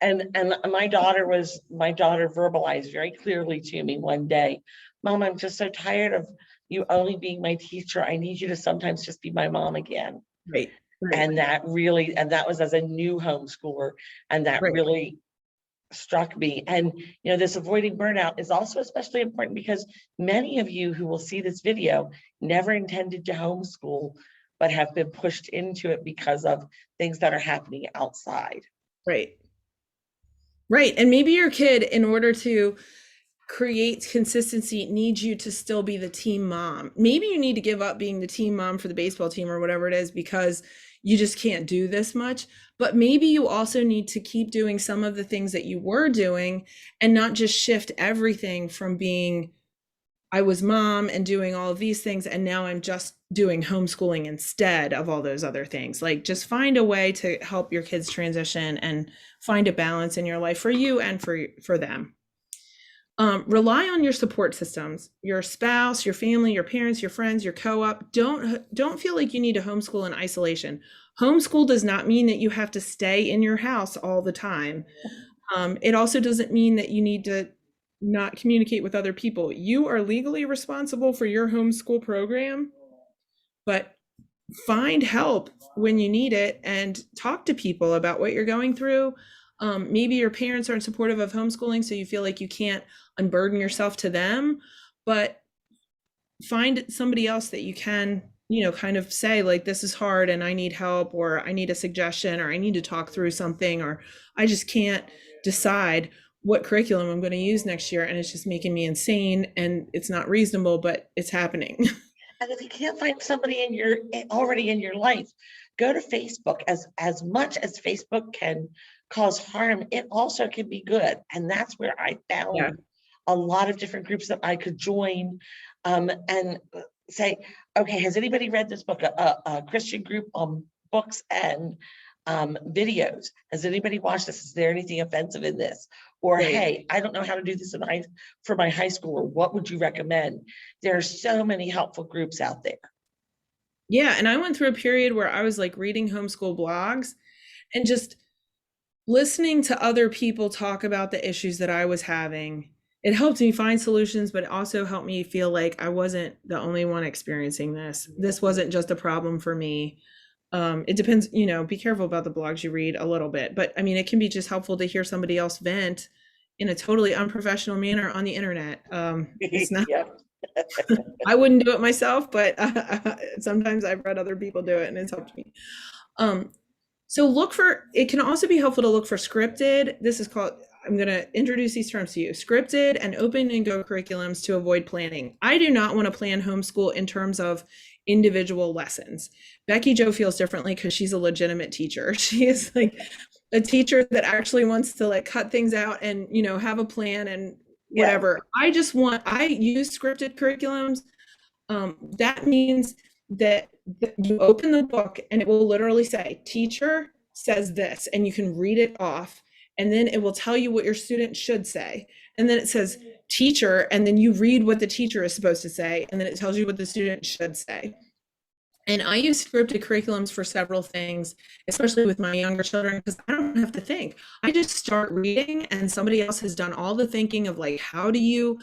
And my daughter verbalized very clearly to me one day, Mom, I'm just so tired of you only being my teacher. I need you to sometimes just be my mom again. Right. And that was as a new homeschooler, and that really struck me. And this avoiding burnout is also especially important because many of you who will see this video never intended to homeschool, but have been pushed into it because of things that are happening outside. Right. And maybe your kid, in order to create consistency, needs you to still be the team mom. Maybe you need to give up being the team mom for the baseball team or whatever it is because you just can't do this much. But maybe you also need to keep doing some of the things that you were doing and not just shift everything from being, I was mom and doing all of these things, and now I'm just doing homeschooling instead of all those other things. Like, just find a way to help your kids transition and find a balance in your life for you and for them. Rely on your support systems, your spouse, your family, your parents, your friends, your co-op. Don't feel like you need to homeschool in isolation. Homeschool does not mean that you have to stay in your house all the time. It also doesn't mean that you need to not communicate with other people. You are legally responsible for your homeschool program, but find help when you need it and talk to people about what you're going through. Maybe your parents aren't supportive of homeschooling, so you feel like you can't unburden yourself to them, but find somebody else that you can, kind of say like, this is hard and I need help, or I need a suggestion, or I need to talk through something, or I just can't decide what curriculum I'm going to use next year, and it's just making me insane and it's not reasonable, but it's happening. And if you can't find somebody already in your life, go to Facebook. As much as Facebook can cause harm, it also can be good. And that's where I found a lot of different groups that I could join, and say, okay, has anybody read this book? A Christian group on books and videos. Has anybody watched this? Is there anything offensive in this? Or, hey, I don't know how to do this for my high school, or what would you recommend? There are so many helpful groups out there. Yeah. And I went through a period where I was like reading homeschool blogs and just listening to other people talk about the issues that I was having. It helped me find solutions, but it also helped me feel like I wasn't the only one experiencing this. This wasn't just a problem for me. It depends, be careful about the blogs you read a little bit, but I mean, it can be just helpful to hear somebody else vent in a totally unprofessional manner on the internet. It's not, I wouldn't do it myself, but sometimes I've read other people do it and it's helped me. So it can also be helpful to look for scripted. This is called, I'm going to introduce these terms to you: scripted and open and go curriculums to avoid planning. I do not want to plan homeschool in terms of individual lessons. BeckiJo feels differently because she's a legitimate teacher. She is like a teacher that actually wants to like cut things out and, have a plan and whatever. Yeah. I use scripted curriculums. That means that you open the book and it will literally say, teacher says this, and you can read it off. And then it will tell you what your student should say. And then it says teacher, and then you read what the teacher is supposed to say. And then it tells you what the student should say. And I use scripted curriculums for several things, especially with my younger children, because I don't have to think. I just start reading and somebody else has done all the thinking of like, how do you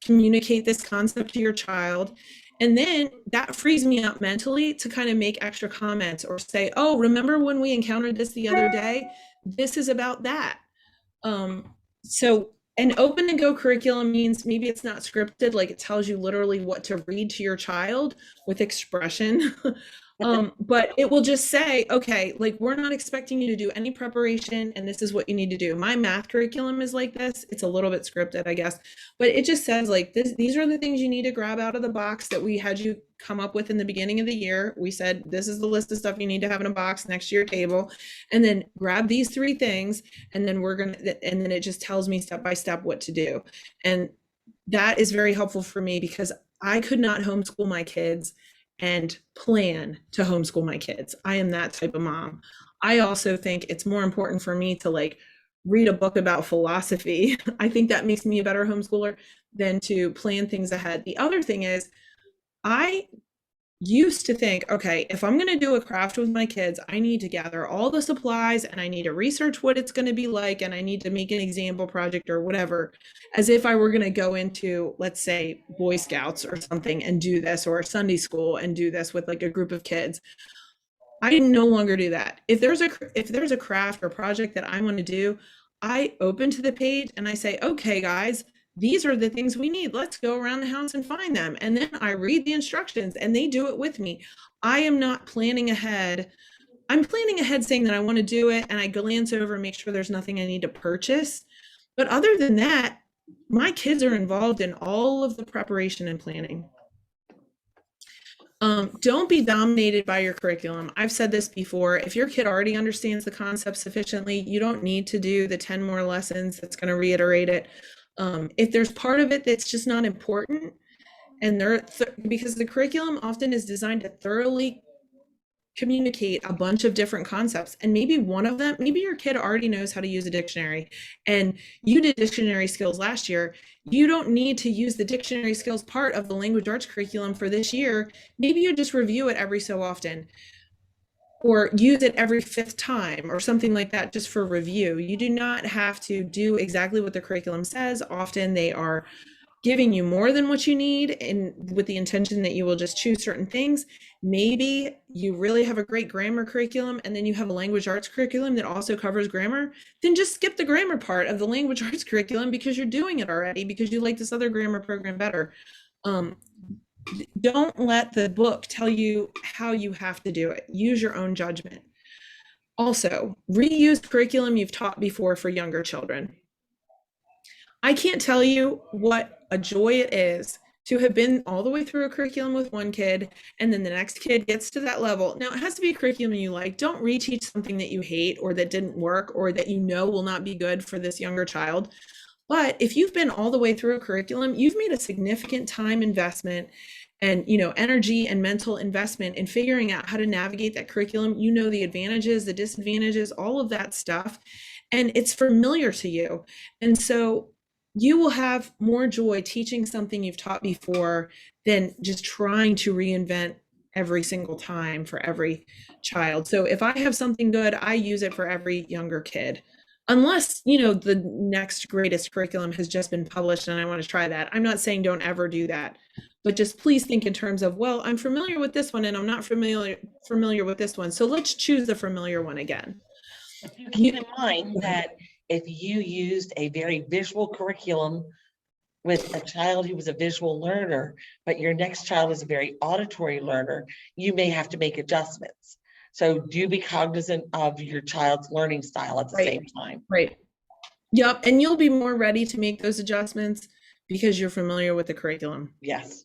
communicate this concept to your child? And then that frees me up mentally to kind of make extra comments or say, oh, remember when we encountered this the other day? This is about that. So an open and go curriculum means maybe it's not scripted, like it tells you literally what to read to your child with expression. But it will just say, okay, like we're not expecting you to do any preparation and this is what you need to do. My math curriculum is like this. It's a little bit scripted, I guess, but it just says like this, these are the things you need to grab out of the box that we had you come up with in the beginning of the year. We said, this is the list of stuff you need to have in a box next to your table, and then grab these 3 things. And then and then it just tells me step by step what to do. And that is very helpful for me because I could not homeschool my kids and plan to homeschool my kids. I am that type of mom. I also think it's more important for me to like read a book about philosophy. I think that makes me a better homeschooler than to plan things ahead. The other thing is, I used to think, okay, if I'm going to do a craft with my kids, I need to gather all the supplies and I need to research what it's going to be like and I need to make an example project or whatever, as if I were going to go into, let's say, Boy Scouts or something and do this, or Sunday school and do this with like a group of kids. I no longer do that. If there's a craft or project that I want to do, I open to the page and I say, okay, guys, these are the things we need. Let's go around the house and find them. And then I read the instructions and they do it with me. I am not planning ahead. I'm planning ahead saying that I want to do it and I glance over and make sure there's nothing I need to purchase. But other than that, my kids are involved in all of the preparation and planning. Don't be dominated by your curriculum. I've said this before. If your kid already understands the concept sufficiently, you don't need to do the 10 more lessons that's going to reiterate it. If there's part of it that's just not important, and because the curriculum often is designed to thoroughly communicate a bunch of different concepts, and maybe one of them, maybe your kid already knows how to use a dictionary and you did dictionary skills last year. You don't need to use the dictionary skills part of the language arts curriculum for this year. Maybe you just review it every so often or use it every 5th time or something like that, just for review. You do not have to do exactly what the curriculum says. Often they are giving you more than what you need, and with the intention that you will just choose certain things. Maybe you really have a great grammar curriculum and then you have a language arts curriculum that also covers grammar, then just skip the grammar part of the language arts curriculum because you're doing it already, because you like this other grammar program better. Don't let the book tell you how you have to do it. Use your own judgment. Also, reuse curriculum you've taught before for younger children. I can't tell you what a joy it is to have been all the way through a curriculum with one kid, and then the next kid gets to that level. Now, it has to be a curriculum you like. Don't reteach something that you hate or that didn't work or that you know will not be good for this younger child. But if you've been all the way through a curriculum, you've made a significant time investment and energy and mental investment in figuring out how to navigate that curriculum. You know the advantages, the disadvantages, all of that stuff, and it's familiar to you. And so you will have more joy teaching something you've taught before than just trying to reinvent every single time for every child. So if I have something good, I use it for every younger kid. Unless, the next greatest curriculum has just been published and I want to try that. I'm not saying don't ever do that, but just please think in terms of, well, I'm familiar with this one and I'm not familiar with this one. So let's choose the familiar one again. You keep in mind that if you used a very visual curriculum with a child who was a visual learner, but your next child is a very auditory learner, you may have to make adjustments. So do be cognizant of your child's learning style at the same time. Right. Yep. And you'll be more ready to make those adjustments because you're familiar with the curriculum. Yes.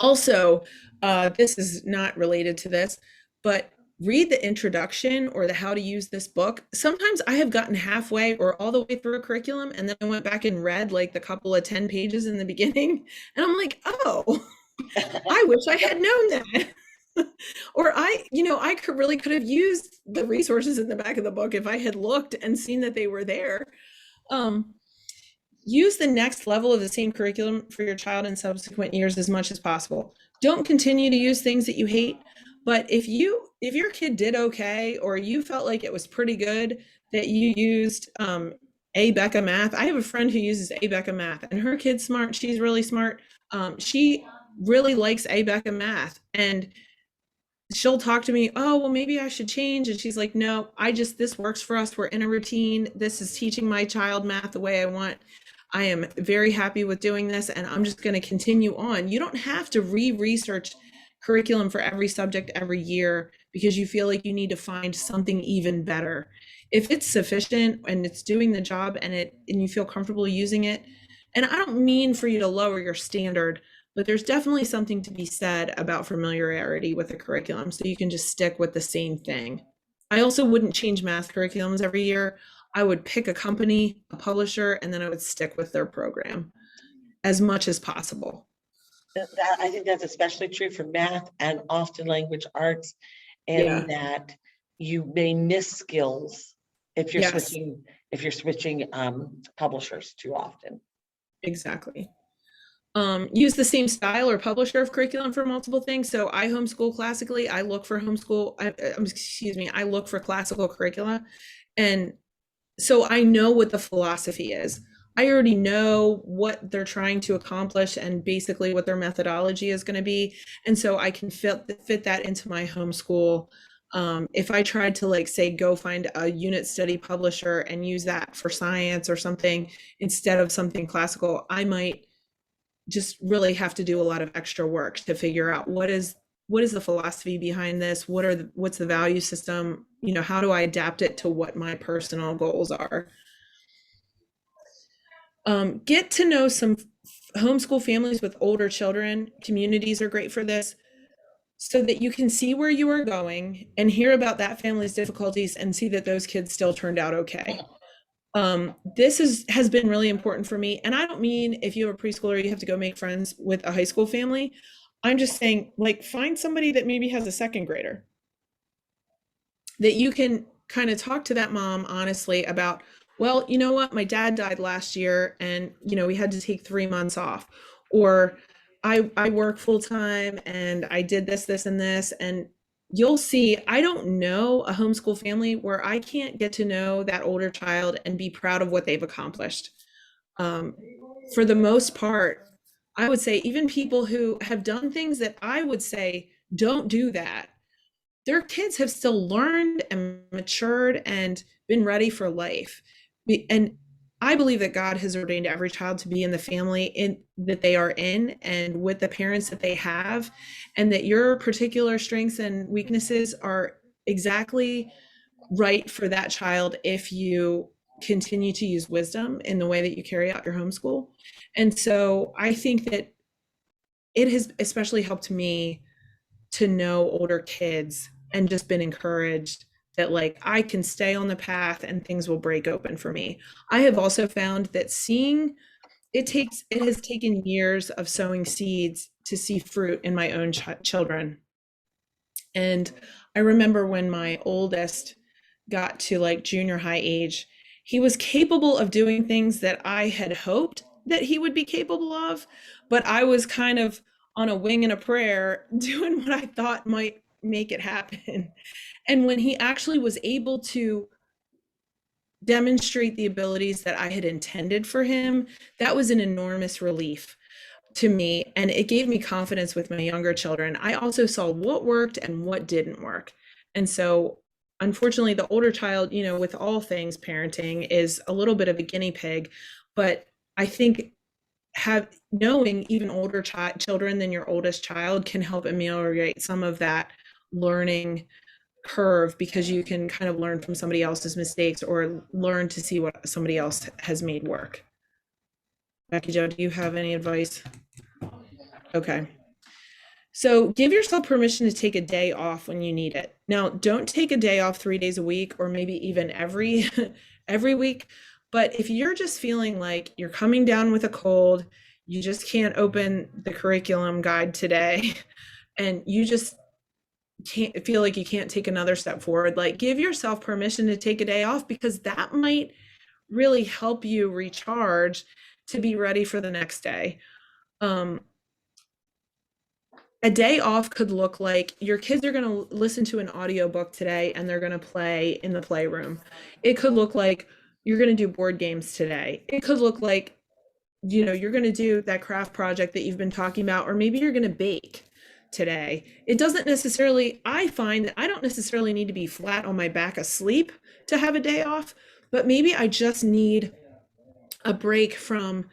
Also, this is not related to this, but read the introduction or the how to use this book. Sometimes I have gotten halfway or all the way through a curriculum and then I went back and read like the couple of 10 pages in the beginning and I'm like, oh, I wish I had known that. Or I could have used the resources in the back of the book if I had looked and seen that they were there. Use the next level of the same curriculum for your child in subsequent years as much as possible. Don't continue to use things that you hate. But if your kid did okay, or you felt like it was pretty good that you used Becca Math. I have a friend who uses Becca Math and her kid's smart. She's really smart. She really likes Becca Math, and she'll talk to me, oh, well, maybe I should change. And she's like, no, this works for us. We're in a routine. This is teaching my child math the way I want. I am very happy with doing this, and I'm just going to continue on. You don't have to research curriculum for every subject every year because you feel like you need to find something even better. If it's sufficient and it's doing the job and you feel comfortable using it, and I don't mean for you to lower your standard, but there's definitely something to be said about familiarity with the curriculum so you can just stick with the same thing. I also wouldn't change math curriculums every year. I would pick a company, a publisher, and then I would stick with their program as much as possible. That I think that's especially true for math and often language arts, Yeah. in that you may miss skills if you're Yes, switching publishers too often. exactly. Use the same style or publisher of curriculum for multiple things. So I homeschool classically. I look for excuse me, I look for classical curricula. And so I know what the philosophy is. I already know what they're trying to accomplish and basically what their methodology is going to be. And so I can fit that into my homeschool. If I tried to, like, say, go find a unit study publisher and use that for science or something instead of something classical, I might just really have to do a lot of extra work to figure out what is the philosophy behind this, what's the value system, how do I adapt it to what my personal goals are. Get to know some homeschool families with older children. Communities are great for this, so that you can see where you are going and hear about that family's difficulties and see that those kids still turned out okay. Has been really important for me. And I don't mean if you have a preschooler, you have to go make friends with a high school family. I'm just saying, like, find somebody that maybe has a second grader that you can kind of talk to that mom honestly about, well, you know what, my dad died last year and, we had to take 3 months off. Or I work full time and I did this, and this. And you'll see, I don't know a homeschool family where I can't get to know that older child and be proud of what they've accomplished. For the most part, I would say even people who have done things that I would say don't do that, their kids have still learned and matured and been ready for life. And I believe that God has ordained every child to be in the family that they are in and with the parents that they have, and that your particular strengths and weaknesses are exactly right for that child if you continue to use wisdom in the way that you carry out your homeschool. And so I think that it has especially helped me to know older kids and just been encouraged that, like, I can stay on the path and things will break open for me. I have also found that it has taken years of sowing seeds to see fruit in my own children. And I remember when my oldest got to, like, junior high age, he was capable of doing things that I had hoped that he would be capable of, but I was kind of on a wing and a prayer doing what I thought might make it happen. And when he actually was able to demonstrate the abilities that I had intended for him, that was an enormous relief to me. And it gave me confidence with my younger children. I also saw what worked and what didn't work. And so, unfortunately, the older child, with all things parenting, is a little bit of a guinea pig. But I think knowing even older children than your oldest child can help ameliorate some of that learning curve, because you can kind of learn from somebody else's mistakes or learn to see what somebody else has made work. BeckiJo, do you have any advice? Okay. So give yourself permission to take a day off when you need it. Now, don't take a day off 3 days a week or maybe even every every week. But if you're just feeling like you're coming down with a cold, you just can't open the curriculum guide today, and you just can't feel like you can't take another step forward, like, give yourself permission to take a day off, because that might really help you recharge to be ready for the next day. A day off could look like your kids are going to listen to an audiobook today and they're going to play in the playroom. It could look like you're going to do board games today. It could look like, you're going to do that craft project that you've been talking about, or maybe you're going to bake today. It doesn't necessarily, I find that I don't necessarily need to be flat on my back asleep to have a day off, but maybe I just need a break from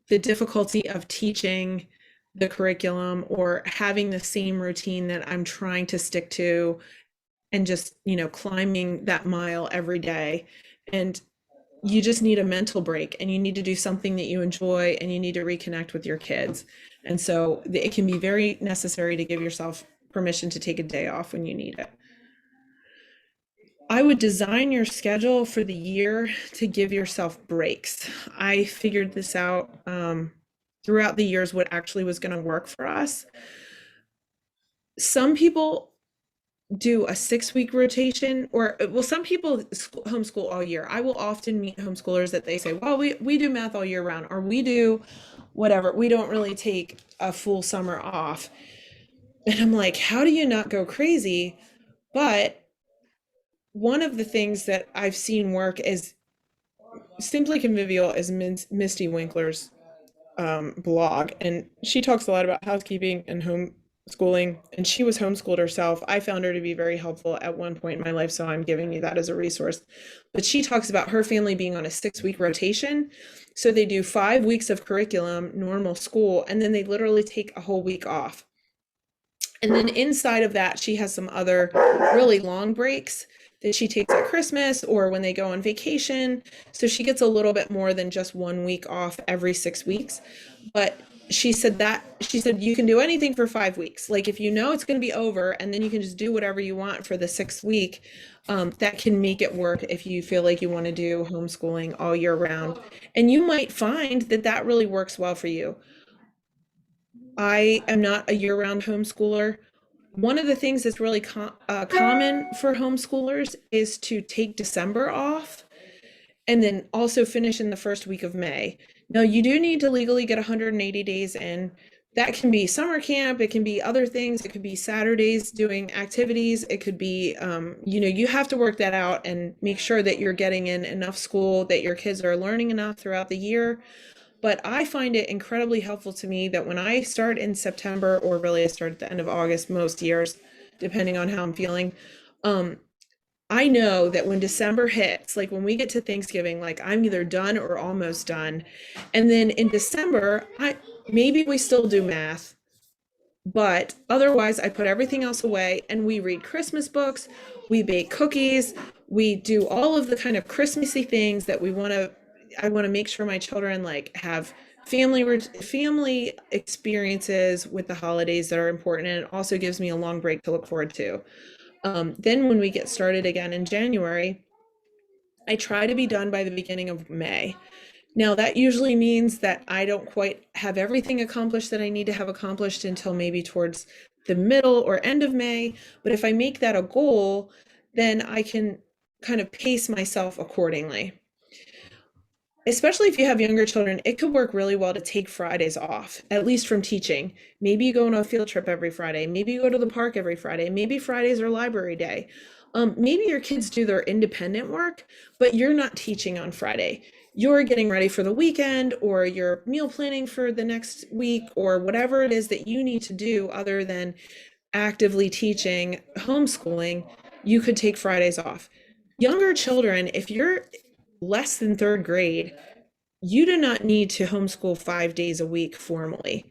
the difficulty of teaching the curriculum or having the same routine that I'm trying to stick to and just, climbing that mile every day. And you just need a mental break and you need to do something that you enjoy and you need to reconnect with your kids. And so it can be very necessary to give yourself permission to take a day off when you need it. I would design your schedule for the year to give yourself breaks. I figured this out throughout the years what actually was going to work for us. Some people do a 6-week rotation, or well, some people homeschool all year. I will often meet homeschoolers that they say, well, we do math all year round, or we do whatever. We don't really take a full summer off. And I'm like, how do you not go crazy? But one of the things that I've seen work is Simply Convivial is Misty Winkler's blog, and she talks a lot about housekeeping and homeschooling, and she was homeschooled herself. I found her to be very helpful at one point in my life, so I'm giving you that as a resource. But she talks about her family being on a 6-week rotation. So they do 5 weeks of curriculum, normal school, and then they literally take a whole week off. And then inside of that, she has some other really long breaks that she takes at Christmas or when they go on vacation. So she gets a little bit more than just 1 week off every 6 weeks. But she said you can do anything for 5 weeks. Like if you know it's going to be over and then you can just do whatever you want for the 6th week, that can make it work if you feel like you want to do homeschooling all year round. And you might find that that really works well for you. I am not a year-round homeschooler. One of the things that's really common for homeschoolers is to take December off and then also finish in the first week of May. Now, you do need to legally get 180 days in. That can be summer camp, it can be other things, it could be Saturdays doing activities, it could be, you have to work that out and make sure that you're getting in enough school, that your kids are learning enough throughout the year. But I find it incredibly helpful to me that when I start in September, or really I start at the end of August most years, depending on how I'm feeling, I know that when December hits, like when we get to Thanksgiving, like I'm either done or almost done. And then in December, maybe we still do math, but otherwise I put everything else away and we read Christmas books, we bake cookies, we do all of the kind of Christmassy things that I want to make sure my children like have family experiences with the holidays that are important, and it also gives me a long break to look forward to. Then when we get started again in January, I try to be done by the beginning of May. Now that usually means that I don't quite have everything accomplished that I need to have accomplished until maybe towards the middle or end of May. But if I make that a goal, then I can kind of pace myself accordingly. Especially if you have younger children, it could work really well to take Fridays off, at least from teaching. Maybe you go on a field trip every Friday. Maybe you go to the park every Friday. Maybe Fridays are library day. Maybe your kids do their independent work, but you're not teaching on Friday. You're getting ready for the weekend, or you're meal planning for the next week, or whatever it is that you need to do other than actively teaching homeschooling. You could take Fridays off. Younger children, if you're less than 3rd grade, you do not need to homeschool 5 days a week formally.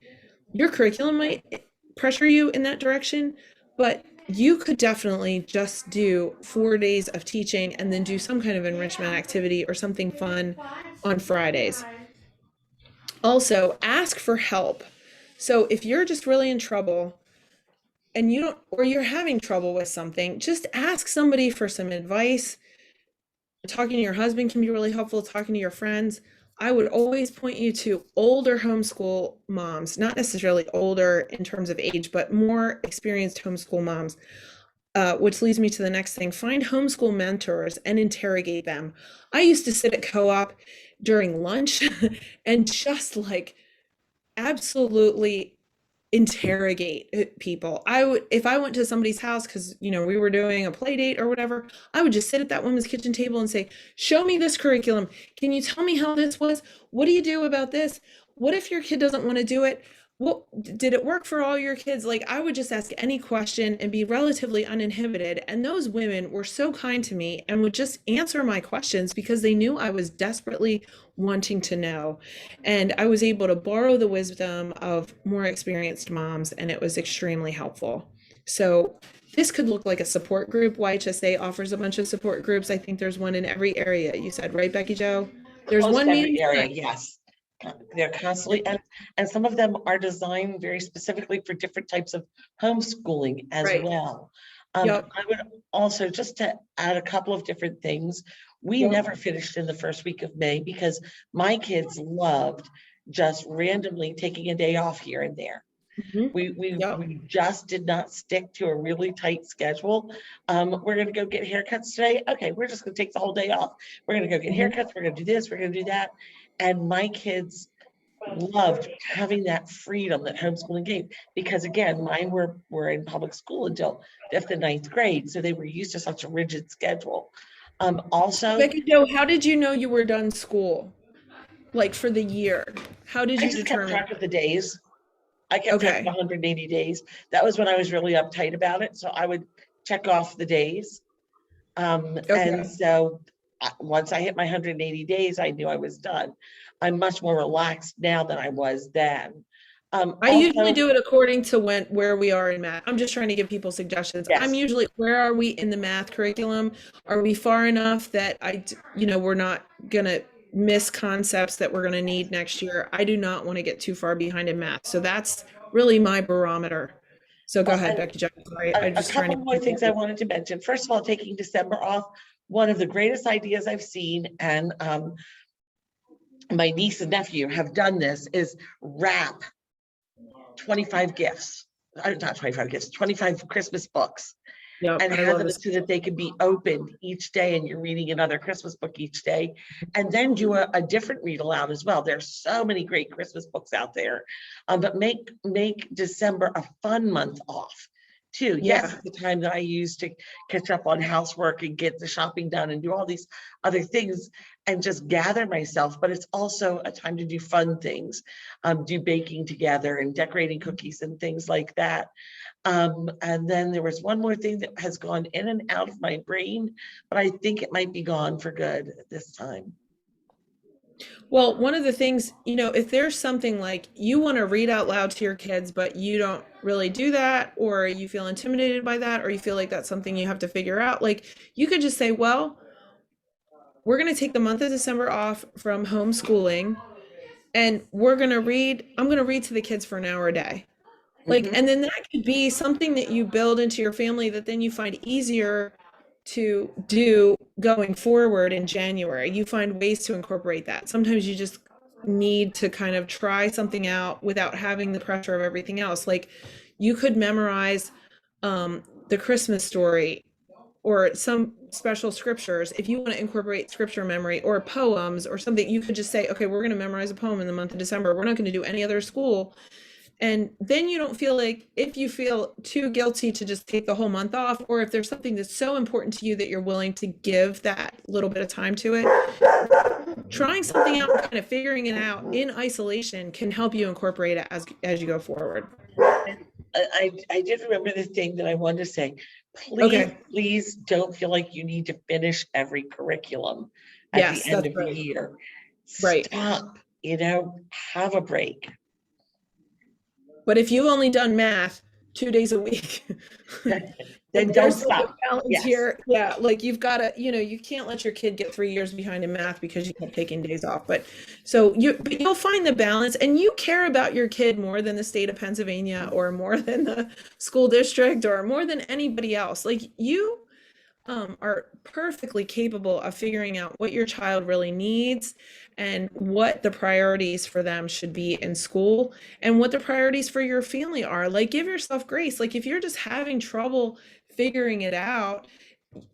Your curriculum might pressure you in that direction, but you could definitely just do 4 days of teaching and then do some kind of enrichment activity or something fun on Fridays. Also, ask for help. So if you're just really in trouble and you're having trouble with something, just ask somebody for some advice. Talking to your husband can be really helpful, talking to your friends. I would always point you to older homeschool moms, not necessarily older in terms of age, but more experienced homeschool moms, which leads me to the next thing. Find homeschool mentors and interrogate them. I used to sit at co-op during lunch and just like absolutely interrogate people. If I went to somebody's house because we were doing a play date or whatever, I would just sit at that woman's kitchen table and say, show me this curriculum. Can you tell me how this was? What do you do about this? What if your kid doesn't want to do it? Well, did it work for all your kids? Like, I would just ask any question and be relatively uninhibited. And those women were so kind to me and would just answer my questions because they knew I was desperately wanting to know. And I was able to borrow the wisdom of more experienced moms, and it was extremely helpful. So, this could look like a support group. YHSA offers a bunch of support groups. I think there's one in every area. You said, right, BeckiJo? There's Almost one every meeting area, tonight. yes. They're constantly, and some of them are designed very specifically for different types of homeschooling as Right. well. Yep. I would also, just to add a couple of different things, we Yep. never finished in the first week of May because my kids loved just randomly taking a day off here and there. Mhm. Yep. We just did not stick to a really tight schedule. We're gonna go get haircuts today. Okay, we're just gonna take the whole day off. We're gonna go get Mhm. haircuts, we're gonna do this, we're gonna do that. And my kids loved having that freedom that homeschooling gave, because again, mine were in public school until 5th and 9th grade, so they were used to such a rigid schedule. Also, BeckiJo, how did you know you were done school? Like for the year? How did I you just kept determine? track of the days. I kept track of Okay. 180 days. That was when I was really uptight about it. So I would check off the days. And Okay. so once I hit my 180 days, I knew I was done. I'm much more relaxed now than I was then. I usually Also, do it according to where we are in math. I'm just trying to give people suggestions. I'm yes, usually, where are we in the math curriculum? Are we far enough that we're not gonna miss concepts that we're gonna need next year? I do not want to get too far behind in math. So that's really my barometer. So go ahead, and Becky Jo. Sorry, I'm a just trying couple to more give things I people. wanted to mention. First of all, taking December off, one of the greatest ideas I've seen, and my niece and nephew have done this, is wrap 25 gifts, not 25 gifts, 25 Christmas books, Yep, and I have love them this. so that they can be opened each day and you're reading another Christmas book each day, and then do a different read aloud as well. There's so many great Christmas books out there, but make December a fun month off too. Yes, Yeah. it's the time that I use to catch up on housework and get the shopping done and do all these other things and just gather myself, but it's also a time to do fun things, do baking together and decorating cookies and things like that. And then there was one more thing that has gone in and out of my brain, but I think it might be gone for good at this time. Well, one of the things, if there's something like you want to read out loud to your kids, but you don't really do that, or you feel intimidated by that, or you feel like that's something you have to figure out, like you could just say, well, we're going to take the month of December off from homeschooling and I'm going to read to the kids for an hour a day. Like, Mhm. and then that could be something that you build into your family that then you find easier to do going forward in January. You find ways to incorporate that. Sometimes you just need to kind of try something out without having the pressure of everything else. Like you could memorize the Christmas story or some special scriptures. If you want to incorporate scripture memory or poems or something, you could just say, okay, we're going to memorize a poem in the month of December. We're not going to do any other school, and then you don't feel like, if you feel too guilty to just take the whole month off, or if there's something that's so important to you that you're willing to give that little bit of time to it, trying something out and kind of figuring it out in isolation can help you incorporate it as you go forward. I did remember the thing that I wanted to say. Please, Okay. please don't feel like you need to finish every curriculum at the Yes, end that's of the right. year. Right. Stop, have a break. But if you've only done math 2 days a week, Then don't there's like a stop. balance Yes. here. Yeah, like you've got to, you can't let your kid get 3 years behind in math because you kept taking days off. But you'll find the balance, and you care about your kid more than the state of Pennsylvania or more than the school district or more than anybody else. Like you are perfectly capable of figuring out what your child really needs and what the priorities for them should be in school and what the priorities for your family are. Like, give yourself grace. Like, if you're just having trouble figuring it out,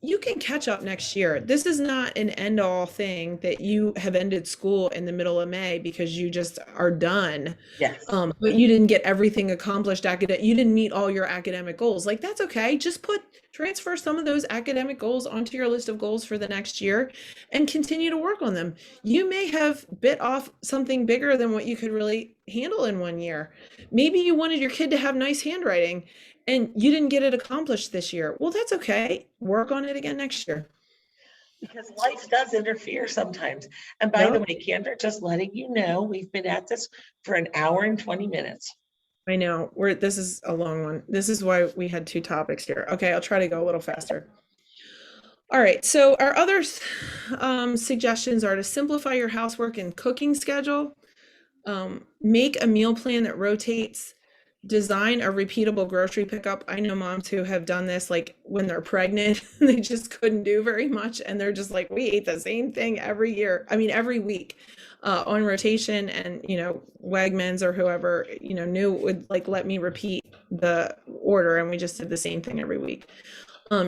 you can catch up next year. This is not an end all thing that you have ended school in the middle of May because you just are done. Yes. But you didn't get everything accomplished. You didn't meet all your academic goals. Like, that's okay. Just transfer some of those academic goals onto your list of goals for the next year and continue to work on them. You may have bit off something bigger than what you could really handle in 1 year. Maybe you wanted your kid to have nice handwriting and you didn't get it accomplished this year. Well, that's okay. Work on it again next year. Because life does interfere sometimes. And by the way, Kandra, just letting you know, we've been at this for an hour and 20 minutes. I know this is a long one. This is why we had 2 topics here. Okay, I'll try to go a little faster. All right, so our other suggestions are to simplify your housework and cooking schedule, make a meal plan that rotates, design a repeatable grocery pickup. I know moms who have done this, like when they're pregnant, they just couldn't do very much. And they're just like, we ate the same thing every week on rotation. And, Wegmans or whoever, knew would like, let me repeat the order. And we just did the same thing every week.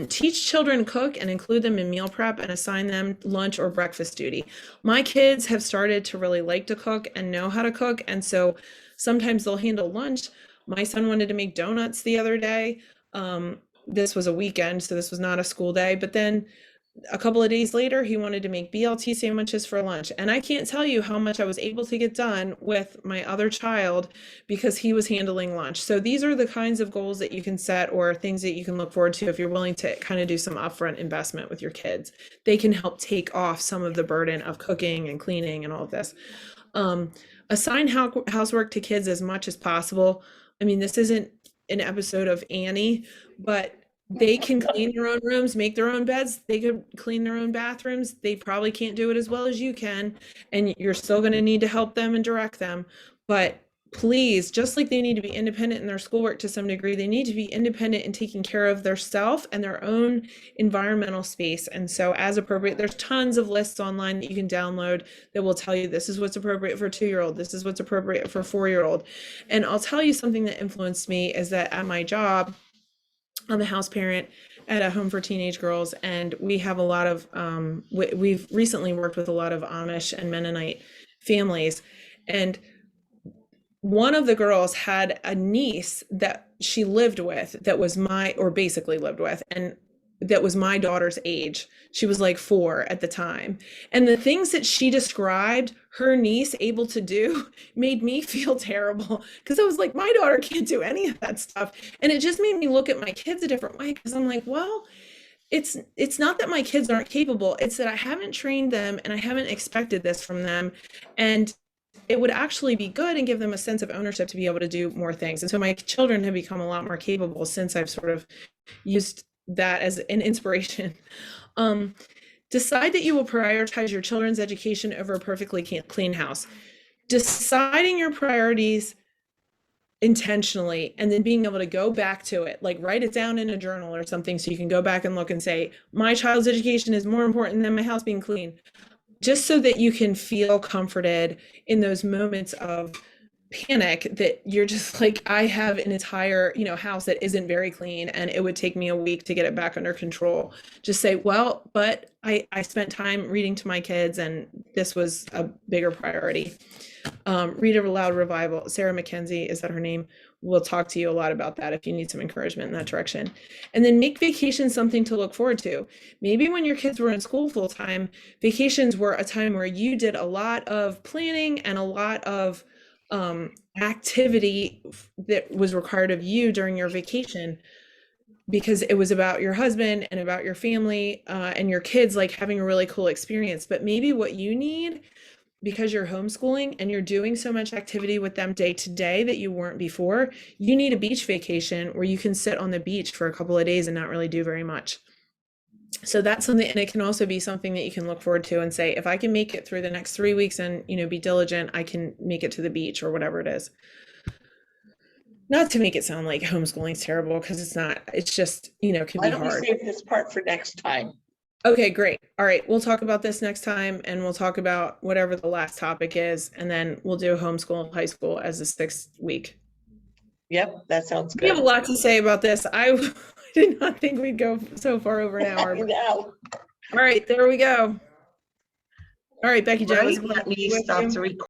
Teach children cook and include them in meal prep and assign them lunch or breakfast duty. My kids have started to really like to cook and know how to cook. And so sometimes they'll handle lunch. My son wanted to make donuts the other day. This was a weekend, so this was not a school day. But then a couple of days later, he wanted to make BLT sandwiches for lunch. And I can't tell you how much I was able to get done with my other child because he was handling lunch. So these are the kinds of goals that you can set or things that you can look forward to if you're willing to kind of do some upfront investment with your kids. They can help take off some of the burden of cooking and cleaning and all of this. Assign housework to kids as much as possible. I mean, this isn't an episode of Annie, but they can clean their own rooms, make their own beds. They could clean their own bathrooms. They probably can't do it as well as you can. And you're still going to need to help them and direct them. But please, just like they need to be independent in their schoolwork to some degree, they need to be independent in taking care of their self and their own environmental space. And so as appropriate, there's tons of lists online that you can download that will tell you this is what's appropriate for a 2-year-old. This is what's appropriate for a 4-year-old. And I'll tell you something that influenced me is that at my job, I'm a house parent at a home for teenage girls, and we have a lot of, we've recently worked with a lot of Amish and Mennonite families. And one of the girls had a niece that she lived with that was basically lived with, and that was my daughter's age. She was like 4 at the time. And the things that she described her niece able to do made me feel terrible because I was like, my daughter can't do any of that stuff. And it just made me look at my kids a different way because I'm like, well, it's not that my kids aren't capable. It's that I haven't trained them and I haven't expected this from them. And it would actually be good and give them a sense of ownership to be able to do more things. And so my children have become a lot more capable since I've sort of used that as an inspiration. Decide that you will prioritize your children's education over a perfectly clean house. Deciding your priorities intentionally and then being able to go back to it, like write it down in a journal or something so you can go back and look and say, my child's education is more important than my house being clean. Just so that you can feel comforted in those moments of panic that you're just like, I have an entire, house that isn't very clean and it would take me a week to get it back under control. Just say, well, but I spent time reading to my kids and this was a bigger priority. Read Aloud Revival. Sarah McKenzie, is that her name? We'll talk to you a lot about that if you need some encouragement in that direction. And then make vacation something to look forward to. Maybe when your kids were in school full time, vacations were a time where you did a lot of planning and a lot of activity that was required of you during your vacation because it was about your husband and about your family and your kids, like having a really cool experience. But maybe what you need, because you're homeschooling and you're doing so much activity with them day to day that you weren't before, you need a beach vacation where you can sit on the beach for a couple of days and not really do very much. So that's something, and it can also be something that you can look forward to and say, if I can make it through the next 3 weeks and, be diligent, I can make it to the beach or whatever it is. Not to make it sound like homeschooling is terrible, because it's not. It's just, can be hard. Why don't we save this part for next time? Okay, great. All right, we'll talk about this next time, and we'll talk about whatever the last topic is, and then we'll do homeschool and high school as the 6th week. Yep, that sounds good. We have a lot to say about this. I did not think we'd go so far over an hour. No. All right, there we go. All right, BeckiJo. Right, let me stop the recording.